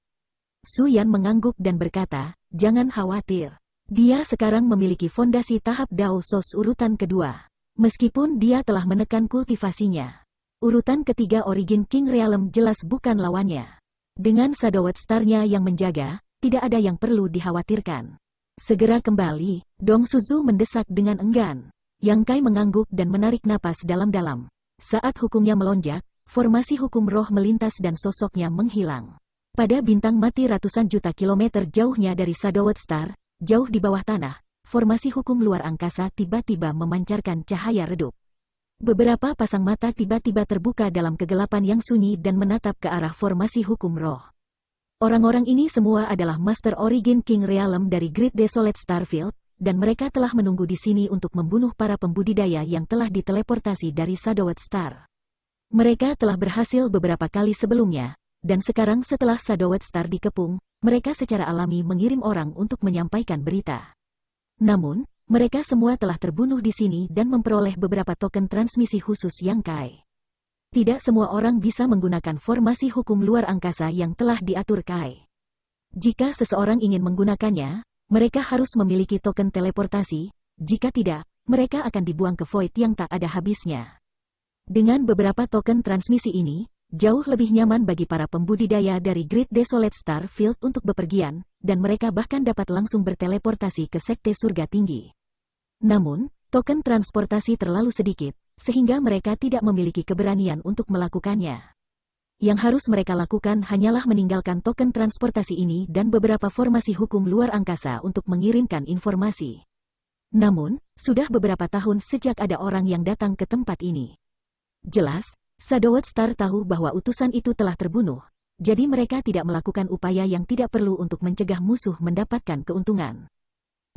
Su Yan mengangguk dan berkata, "Jangan khawatir. Dia sekarang memiliki fondasi tahap Dao Sos urutan kedua. Meskipun dia telah menekan kultivasinya. Urutan ketiga Origin King Realm jelas bukan lawannya. Dengan Shadowed Star-nya yang menjaga, tidak ada yang perlu dikhawatirkan." "Segera kembali," Dong Suzu mendesak dengan enggan. Yang Kai mengangguk dan menarik napas dalam-dalam. Saat hukumnya melonjak, formasi hukum roh melintas dan sosoknya menghilang. Pada bintang mati ratusan juta kilometer jauhnya dari Shadowed Star, jauh di bawah tanah, formasi hukum luar angkasa tiba-tiba memancarkan cahaya redup. Beberapa pasang mata tiba-tiba terbuka dalam kegelapan yang sunyi dan menatap ke arah formasi hukum roh. Orang-orang ini semua adalah Master Origin King Realm dari Great Desolate Starfield, dan mereka telah menunggu di sini untuk membunuh para pembudidaya yang telah diteleportasi dari Shadowed Star. Mereka telah berhasil beberapa kali sebelumnya, dan sekarang setelah Shadowed Star dikepung, mereka secara alami mengirim orang untuk menyampaikan berita. Namun, mereka semua telah terbunuh di sini dan memperoleh beberapa token transmisi khusus Yang Kai. Tidak semua orang bisa menggunakan formasi hukum luar angkasa yang telah diatur Kai. Jika seseorang ingin menggunakannya, mereka harus memiliki token teleportasi, jika tidak, mereka akan dibuang ke void yang tak ada habisnya. Dengan beberapa token transmisi ini, jauh lebih nyaman bagi para pembudidaya dari Great Desolate Starfield untuk bepergian, dan mereka bahkan dapat langsung berteleportasi ke Sekte Surga Tinggi. Namun, token transportasi terlalu sedikit, sehingga mereka tidak memiliki keberanian untuk melakukannya. Yang harus mereka lakukan hanyalah meninggalkan token transportasi ini dan beberapa formasi hukum luar angkasa untuk mengirimkan informasi. Namun, sudah beberapa tahun sejak ada orang yang datang ke tempat ini. Jelas, Shadowed Star tahu bahwa utusan itu telah terbunuh, jadi mereka tidak melakukan upaya yang tidak perlu untuk mencegah musuh mendapatkan keuntungan.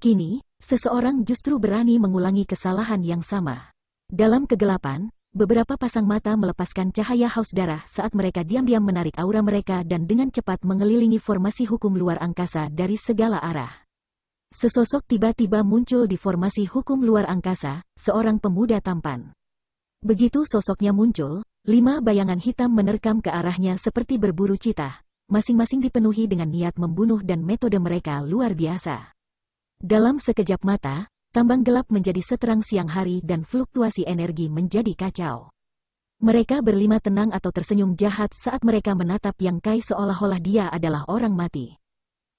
Kini, seseorang justru berani mengulangi kesalahan yang sama. Dalam kegelapan, beberapa pasang mata melepaskan cahaya haus darah saat mereka diam-diam menarik aura mereka dan dengan cepat mengelilingi formasi hukum luar angkasa dari segala arah. Sesosok tiba-tiba muncul di formasi hukum luar angkasa, seorang pemuda tampan. Begitu sosoknya muncul, 5 bayangan hitam menerkam ke arahnya seperti berburu citah, masing-masing dipenuhi dengan niat membunuh dan metode mereka luar biasa. Dalam sekejap mata, tambang gelap menjadi seterang siang hari dan fluktuasi energi menjadi kacau. Mereka berlima tenang atau tersenyum jahat saat mereka menatap Yang Kai seolah-olah dia adalah orang mati.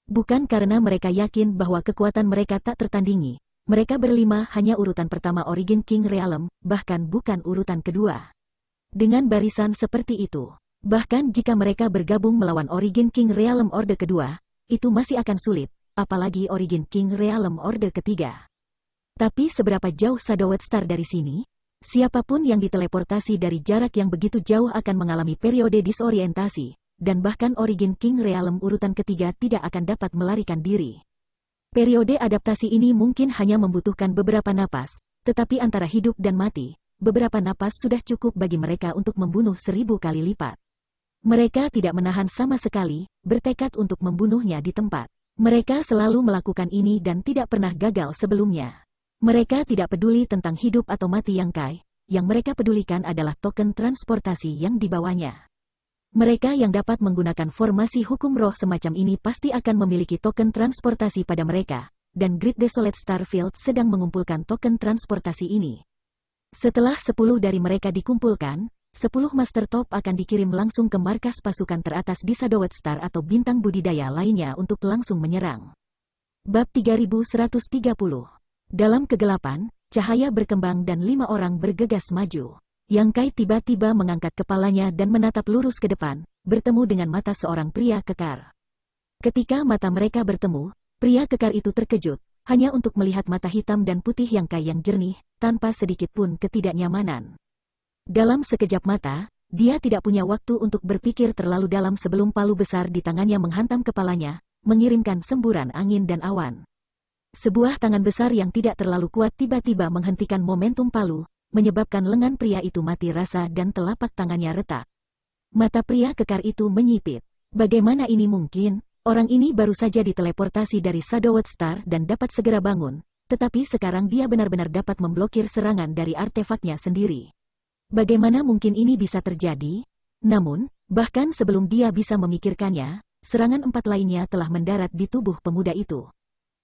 Bukan karena mereka yakin bahwa kekuatan mereka tak tertandingi, mereka berlima hanya urutan pertama Origin King Realm, bahkan bukan urutan kedua. Dengan barisan seperti itu, bahkan jika mereka bergabung melawan Origin King Realm Orde kedua, itu masih akan sulit, apalagi Origin King Realm Orde ketiga. Tapi seberapa jauh Shadowed Star dari sini? Siapapun yang diteleportasi dari jarak yang begitu jauh akan mengalami periode disorientasi, dan bahkan Origin King Realm urutan ketiga tidak akan dapat melarikan diri. Periode adaptasi ini mungkin hanya membutuhkan beberapa napas, tetapi antara hidup dan mati, beberapa napas sudah cukup bagi mereka untuk membunuh 1000 kali lipat. Mereka tidak menahan sama sekali, bertekad untuk membunuhnya di tempat. Mereka selalu melakukan ini dan tidak pernah gagal sebelumnya. Mereka tidak peduli tentang hidup atau mati Yang Kai, yang mereka pedulikan adalah token transportasi yang dibawanya. Mereka yang dapat menggunakan formasi hukum roh semacam ini pasti akan memiliki token transportasi pada mereka, dan Great Desolate Starfield sedang mengumpulkan token transportasi ini. Setelah 10 dari mereka dikumpulkan, 10 Master Top akan dikirim langsung ke markas pasukan teratas di Shadowed Star atau bintang budidaya lainnya untuk langsung menyerang. Bab 3130. Dalam kegelapan, cahaya berkembang dan 5 orang bergegas maju. Yang Kai tiba-tiba mengangkat kepalanya dan menatap lurus ke depan, bertemu dengan mata seorang pria kekar. Ketika mata mereka bertemu, pria kekar itu terkejut, hanya untuk melihat mata hitam dan putih Yang Kai yang jernih, tanpa sedikit pun ketidaknyamanan. Dalam sekejap mata, dia tidak punya waktu untuk berpikir terlalu dalam sebelum palu besar di tangannya menghantam kepalanya, mengirimkan semburan angin dan awan. Sebuah tangan besar yang tidak terlalu kuat tiba-tiba menghentikan momentum palu, menyebabkan lengan pria itu mati rasa dan telapak tangannya retak. Mata pria kekar itu menyipit. Bagaimana ini mungkin? Orang ini baru saja diteleportasi dari Shadowed Star dan dapat segera bangun, tetapi sekarang dia benar-benar dapat memblokir serangan dari artefaknya sendiri. Bagaimana mungkin ini bisa terjadi? Namun, bahkan sebelum dia bisa memikirkannya, serangan 4 lainnya telah mendarat di tubuh pemuda itu.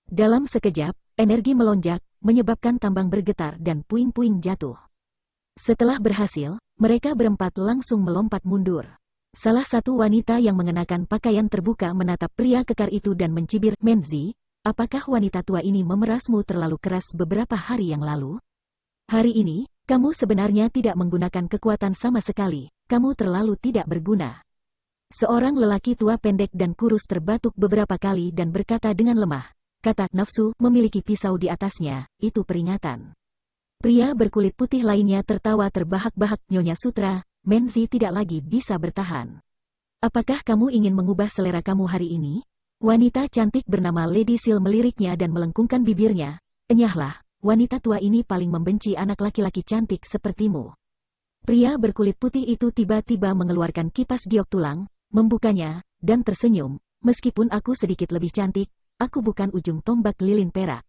Dalam sekejap, energi melonjak, menyebabkan tambang bergetar dan puing-puing jatuh. Setelah berhasil, mereka berempat langsung melompat mundur. Salah satu wanita yang mengenakan pakaian terbuka menatap pria kekar itu dan mencibir, "Menzi, apakah wanita tua ini memerasmu terlalu keras beberapa hari yang lalu? Hari ini, kamu sebenarnya tidak menggunakan kekuatan sama sekali, kamu terlalu tidak berguna." Seorang lelaki tua pendek dan kurus terbatuk beberapa kali dan berkata dengan lemah, "Kata nafsu memiliki pisau di atasnya, itu peringatan." Pria berkulit putih lainnya tertawa terbahak-bahak, "Nyonya Sutra, Menzi tidak lagi bisa bertahan. Apakah kamu ingin mengubah selera kamu hari ini?" Wanita cantik bernama Lady Seal meliriknya dan melengkungkan bibirnya, "Enyahlah, wanita tua ini paling membenci anak laki-laki cantik sepertimu." Pria berkulit putih itu tiba-tiba mengeluarkan kipas giok tulang, membukanya, dan tersenyum, "Meskipun aku sedikit lebih cantik, aku bukan ujung tombak lilin perak.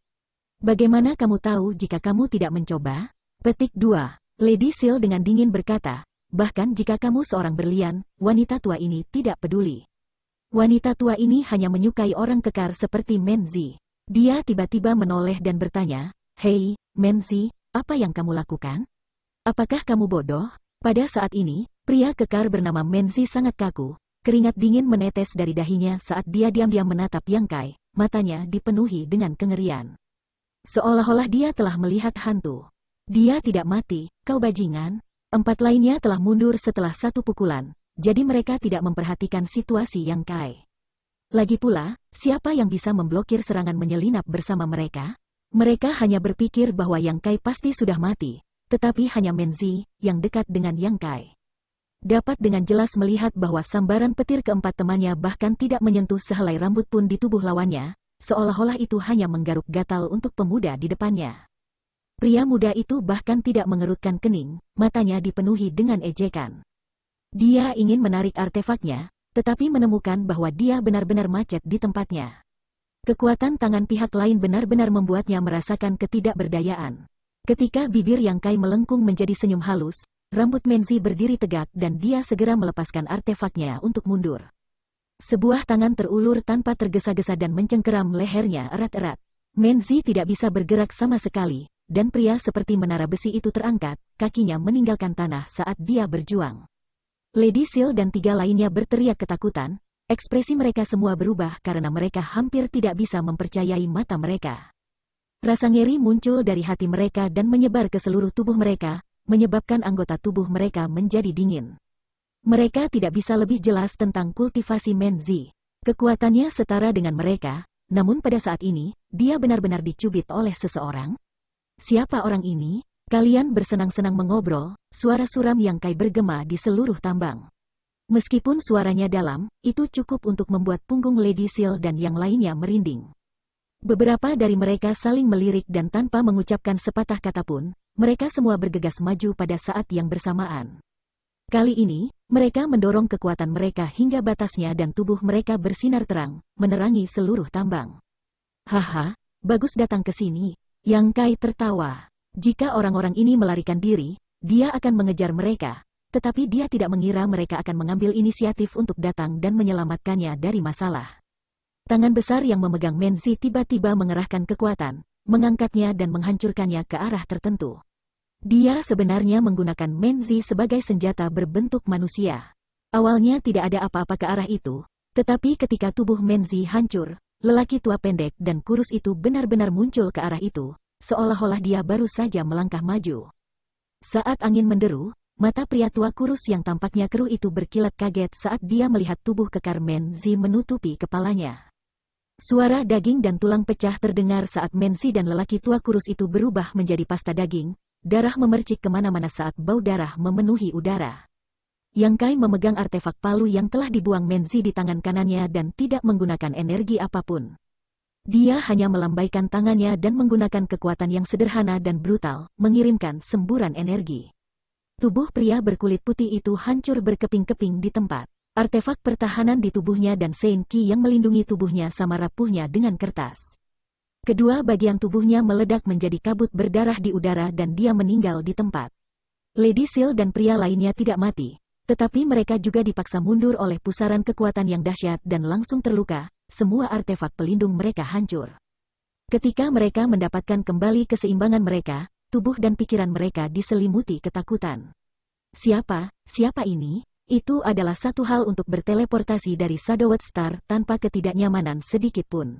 Bagaimana kamu tahu jika kamu tidak mencoba?" Petik 2. Lady Seal dengan dingin berkata, "Bahkan jika kamu seorang berlian, wanita tua ini tidak peduli. Wanita tua ini hanya menyukai orang kekar seperti Menzi." Dia tiba-tiba menoleh dan bertanya, "Hei, Menzi, apa yang kamu lakukan? Apakah kamu bodoh?" Pada saat ini, pria kekar bernama Menzi sangat kaku. Keringat dingin menetes dari dahinya saat dia diam-diam menatap Yang Kai, matanya dipenuhi dengan kengerian. Seolah-olah dia telah melihat hantu. "Dia tidak mati, kau bajingan." 4 lainnya telah mundur setelah satu pukulan, jadi mereka tidak memperhatikan situasi Yang Kai. Lagi pula, siapa yang bisa memblokir serangan menyelinap bersama mereka? Mereka hanya berpikir bahwa Yang Kai pasti sudah mati, tetapi hanya Menzi, yang dekat dengan Yang Kai, dapat dengan jelas melihat bahwa sambaran petir keempat temannya bahkan tidak menyentuh sehelai rambut pun di tubuh lawannya, seolah-olah itu hanya menggaruk gatal untuk pemuda di depannya. Pria muda itu bahkan tidak mengerutkan kening, matanya dipenuhi dengan ejekan. Dia ingin menarik artefaknya, tetapi menemukan bahwa dia benar-benar macet di tempatnya. Kekuatan tangan pihak lain benar-benar membuatnya merasakan ketidakberdayaan. Ketika bibir Yang Kai melengkung menjadi senyum halus, rambut Menzi berdiri tegak dan dia segera melepaskan artefaknya untuk mundur. Sebuah tangan terulur tanpa tergesa-gesa dan mencengkeram lehernya erat-erat. Menzi tidak bisa bergerak sama sekali, dan pria seperti menara besi itu terangkat, kakinya meninggalkan tanah saat dia berjuang. Lady Seal dan 3 lainnya berteriak ketakutan, ekspresi mereka semua berubah karena mereka hampir tidak bisa mempercayai mata mereka. Rasa ngeri muncul dari hati mereka dan menyebar ke seluruh tubuh mereka, menyebabkan anggota tubuh mereka menjadi dingin. Mereka tidak bisa lebih jelas tentang kultivasi Menzi. Kekuatannya setara dengan mereka, namun pada saat ini, dia benar-benar dicubit oleh seseorang. Siapa orang ini? Kalian bersenang-senang mengobrol, suara suram Yang Kai bergema di seluruh tambang. Meskipun suaranya dalam, itu cukup untuk membuat punggung Lady Seal dan yang lainnya merinding. Beberapa dari mereka saling melirik dan tanpa mengucapkan sepatah kata pun, mereka semua bergegas maju pada saat yang bersamaan. Kali ini, mereka mendorong kekuatan mereka hingga batasnya dan tubuh mereka bersinar terang, menerangi seluruh tambang. "Haha, bagus datang ke sini." Yang Kai tertawa. Jika orang-orang ini melarikan diri, dia akan mengejar mereka, tetapi dia tidak mengira mereka akan mengambil inisiatif untuk datang dan menyelamatkannya dari masalah. Tangan besar yang memegang Menzi tiba-tiba mengerahkan kekuatan, mengangkatnya dan menghancurkannya ke arah tertentu. Dia sebenarnya menggunakan Menzi sebagai senjata berbentuk manusia. Awalnya tidak ada apa-apa ke arah itu, tetapi ketika tubuh Menzi hancur, lelaki tua pendek dan kurus itu benar-benar muncul ke arah itu, seolah-olah dia baru saja melangkah maju. Saat angin menderu, mata pria tua kurus yang tampaknya keruh itu berkilat kaget saat dia melihat tubuh kekar Menzi menutupi kepalanya. Suara daging dan tulang pecah terdengar saat Mensi dan lelaki tua kurus itu berubah menjadi pasta daging, darah memercik kemana-mana saat bau darah memenuhi udara. Yang Kai memegang artefak palu yang telah dibuang Mensi di tangan kanannya dan tidak menggunakan energi apapun. Dia hanya melambaikan tangannya dan menggunakan kekuatan yang sederhana dan brutal, mengirimkan semburan energi. Tubuh pria berkulit putih itu hancur berkeping-keping di tempat. Artefak pertahanan di tubuhnya dan Sein Qi yang melindungi tubuhnya sama rapuhnya dengan kertas. Kedua bagian tubuhnya meledak menjadi kabut berdarah di udara dan dia meninggal di tempat. Lady Seal dan pria lainnya tidak mati, tetapi mereka juga dipaksa mundur oleh pusaran kekuatan yang dahsyat dan langsung terluka, semua artefak pelindung mereka hancur. Ketika mereka mendapatkan kembali keseimbangan mereka, tubuh dan pikiran mereka diselimuti ketakutan. Siapa ini? Itu adalah satu hal untuk berteleportasi dari Shadowed Star tanpa ketidaknyamanan sedikit pun.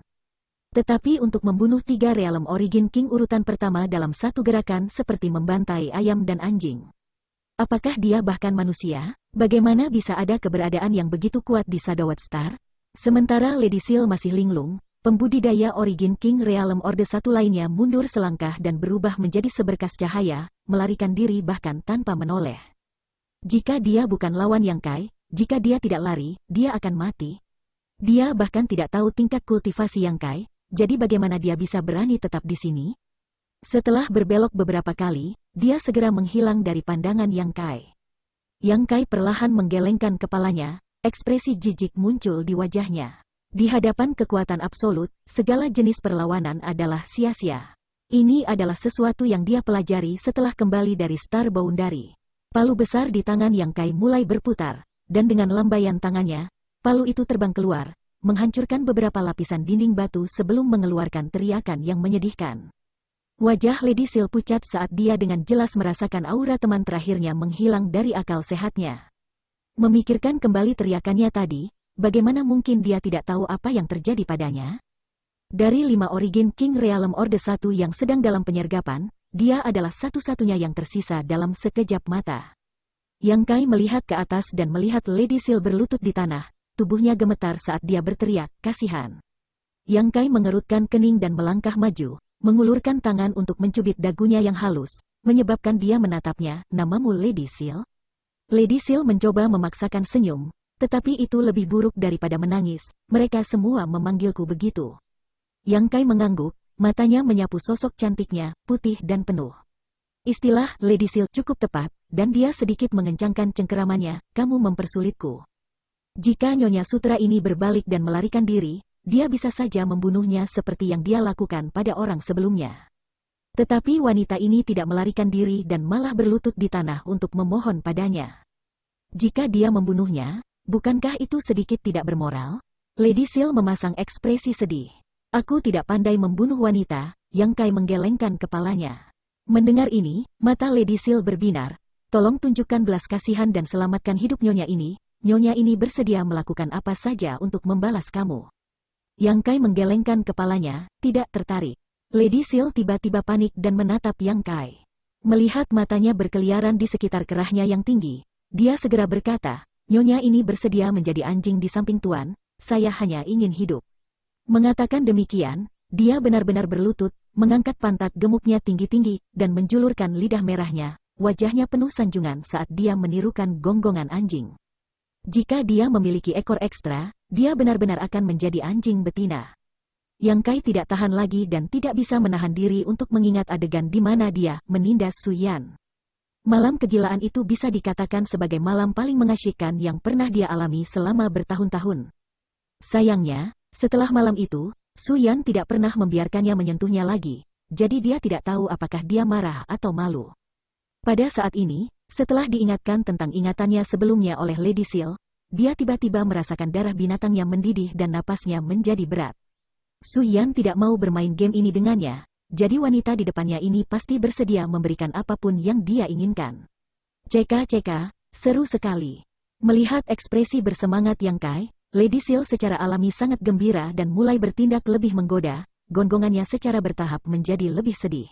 Tetapi untuk membunuh 3 Realm Origin King urutan pertama dalam satu gerakan seperti membantai ayam dan anjing. Apakah dia bahkan manusia? Bagaimana bisa ada keberadaan yang begitu kuat di Shadowed Star? Sementara Lady Seal masih linglung, pembudidaya Origin King Realm Orde satu lainnya mundur selangkah dan berubah menjadi seberkas cahaya, melarikan diri bahkan tanpa menoleh. Jika dia bukan lawan Yang Kai, jika dia tidak lari, dia akan mati. Dia bahkan tidak tahu tingkat kultivasi Yang Kai, jadi bagaimana dia bisa berani tetap di sini? Setelah berbelok beberapa kali, dia segera menghilang dari pandangan Yang Kai. Yang Kai perlahan menggelengkan kepalanya, ekspresi jijik muncul di wajahnya. Di hadapan kekuatan absolut, segala jenis perlawanan adalah sia-sia. Ini adalah sesuatu yang dia pelajari setelah kembali dari Star Boundary. Palu besar di tangan Yang Kai mulai berputar, dan dengan lambaian tangannya, palu itu terbang keluar, menghancurkan beberapa lapisan dinding batu sebelum mengeluarkan teriakan yang menyedihkan. Wajah Lady Seal pucat saat dia dengan jelas merasakan aura teman terakhirnya menghilang dari akal sehatnya. Memikirkan kembali teriakannya tadi, bagaimana mungkin dia tidak tahu apa yang terjadi padanya? Dari 5 Origin King Realm Orde 1 yang sedang dalam penyergapan, dia adalah satu-satunya yang tersisa dalam sekejap mata. Yang Kai melihat ke atas dan melihat Lady Seal berlutut di tanah, tubuhnya gemetar saat dia berteriak, kasihan. Yang Kai mengerutkan kening dan melangkah maju, mengulurkan tangan untuk mencubit dagunya yang halus, menyebabkan dia menatapnya, namamu Lady Seal? Lady Seal mencoba memaksakan senyum, tetapi itu lebih buruk daripada menangis, mereka semua memanggilku begitu. Yang Kai mengangguk, matanya menyapu sosok cantiknya, putih dan penuh. Istilah Lady Seal cukup tepat, dan dia sedikit mengencangkan cengkeramannya, kamu mempersulitku. Jika Nyonya Sutra ini berbalik dan melarikan diri, dia bisa saja membunuhnya seperti yang dia lakukan pada orang sebelumnya. Tetapi wanita ini tidak melarikan diri dan malah berlutut di tanah untuk memohon padanya. Jika dia membunuhnya, bukankah itu sedikit tidak bermoral? Lady Seal memasang ekspresi sedih. Aku tidak pandai membunuh wanita, Yang Kai menggelengkan kepalanya. Mendengar ini, mata Lady Seal berbinar, tolong tunjukkan belas kasihan dan selamatkan hidup Nyonya ini bersedia melakukan apa saja untuk membalas kamu. Yang Kai menggelengkan kepalanya, tidak tertarik. Lady Seal tiba-tiba panik dan menatap Yang Kai. Melihat matanya berkeliaran di sekitar kerahnya yang tinggi, dia segera berkata, Nyonya ini bersedia menjadi anjing di samping Tuan, saya hanya ingin hidup. Mengatakan demikian, dia benar-benar berlutut, mengangkat pantat gemuknya tinggi-tinggi, dan menjulurkan lidah merahnya, wajahnya penuh sanjungan saat dia menirukan gonggongan anjing. Jika dia memiliki ekor ekstra, dia benar-benar akan menjadi anjing betina. Yang Kai tidak tahan lagi dan tidak bisa menahan diri untuk mengingat adegan di mana dia menindas Su Yan. Malam kegilaan itu bisa dikatakan sebagai malam paling mengasyikkan yang pernah dia alami selama bertahun-tahun. Sayangnya, setelah malam itu, Su Yan tidak pernah membiarkannya menyentuhnya lagi, jadi dia tidak tahu apakah dia marah atau malu. Pada saat ini, setelah diingatkan tentang ingatannya sebelumnya oleh Lady Seal, dia tiba-tiba merasakan darah binatang yang mendidih dan napasnya menjadi berat. Su Yan tidak mau bermain game ini dengannya, jadi wanita di depannya ini pasti bersedia memberikan apapun yang dia inginkan. Ceka, seru sekali. Melihat ekspresi bersemangat Yang Kai, Lady Seal secara alami sangat gembira dan mulai bertindak lebih menggoda, gonggongannya secara bertahap menjadi lebih sedih.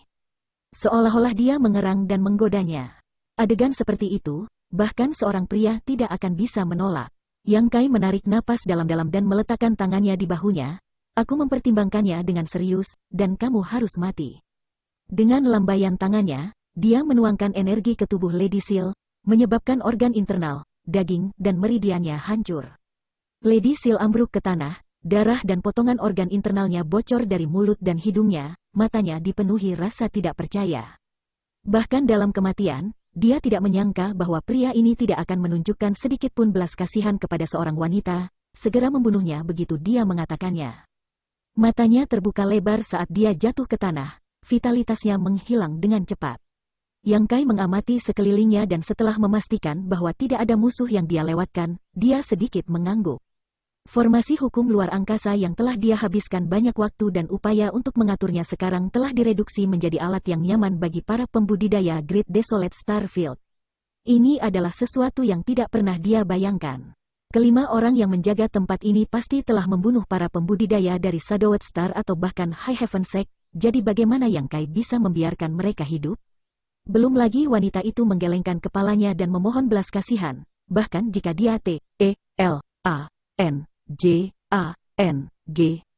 Seolah-olah dia mengerang dan menggodanya. Adegan seperti itu, bahkan seorang pria tidak akan bisa menolak. Yang Kai menarik napas dalam-dalam dan meletakkan tangannya di bahunya, Aku mempertimbangkannya dengan serius, dan kamu harus mati. Dengan lambaian tangannya, dia menuangkan energi ke tubuh Lady Seal, menyebabkan organ internal, daging, dan meridiannya hancur. Lady Seal ambruk ke tanah, darah dan potongan organ internalnya bocor dari mulut dan hidungnya, matanya dipenuhi rasa tidak percaya. Bahkan dalam kematian, dia tidak menyangka bahwa pria ini tidak akan menunjukkan sedikitpun belas kasihan kepada seorang wanita, segera membunuhnya begitu dia mengatakannya. Matanya terbuka lebar saat dia jatuh ke tanah, vitalitasnya menghilang dengan cepat. Yang Kai mengamati sekelilingnya dan setelah memastikan bahwa tidak ada musuh yang dia lewatkan, dia sedikit mengangguk. Formasi hukum luar angkasa yang telah dia habiskan banyak waktu dan upaya untuk mengaturnya sekarang telah direduksi menjadi alat yang nyaman bagi para pembudidaya Great Desolate Starfield. Ini adalah sesuatu yang tidak pernah dia bayangkan. Kelima orang yang menjaga tempat ini pasti telah membunuh para pembudidaya dari Shadowed Star atau bahkan High Heaven Sect, jadi bagaimana Yang Kai bisa membiarkan mereka hidup? Belum lagi wanita itu menggelengkan kepalanya dan memohon belas kasihan, bahkan jika dia T-E-L-A-N-J-A-N-G,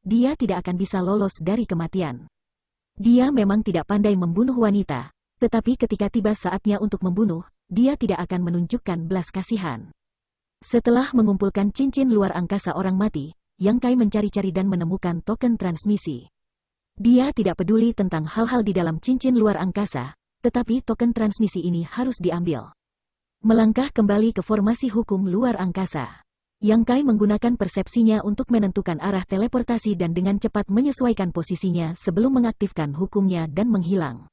dia tidak akan bisa lolos dari kematian. Dia memang tidak pandai membunuh wanita, tetapi ketika tiba saatnya untuk membunuh, dia tidak akan menunjukkan belas kasihan. Setelah mengumpulkan cincin luar angkasa orang mati, Yang Kai mencari-cari dan menemukan token transmisi. Dia tidak peduli tentang hal-hal di dalam cincin luar angkasa, tetapi token transmisi ini harus diambil. Melangkah kembali ke formasi hukum luar angkasa. Yang Kai menggunakan persepsinya untuk menentukan arah teleportasi dan dengan cepat menyesuaikan posisinya sebelum mengaktifkan hukumnya dan menghilang.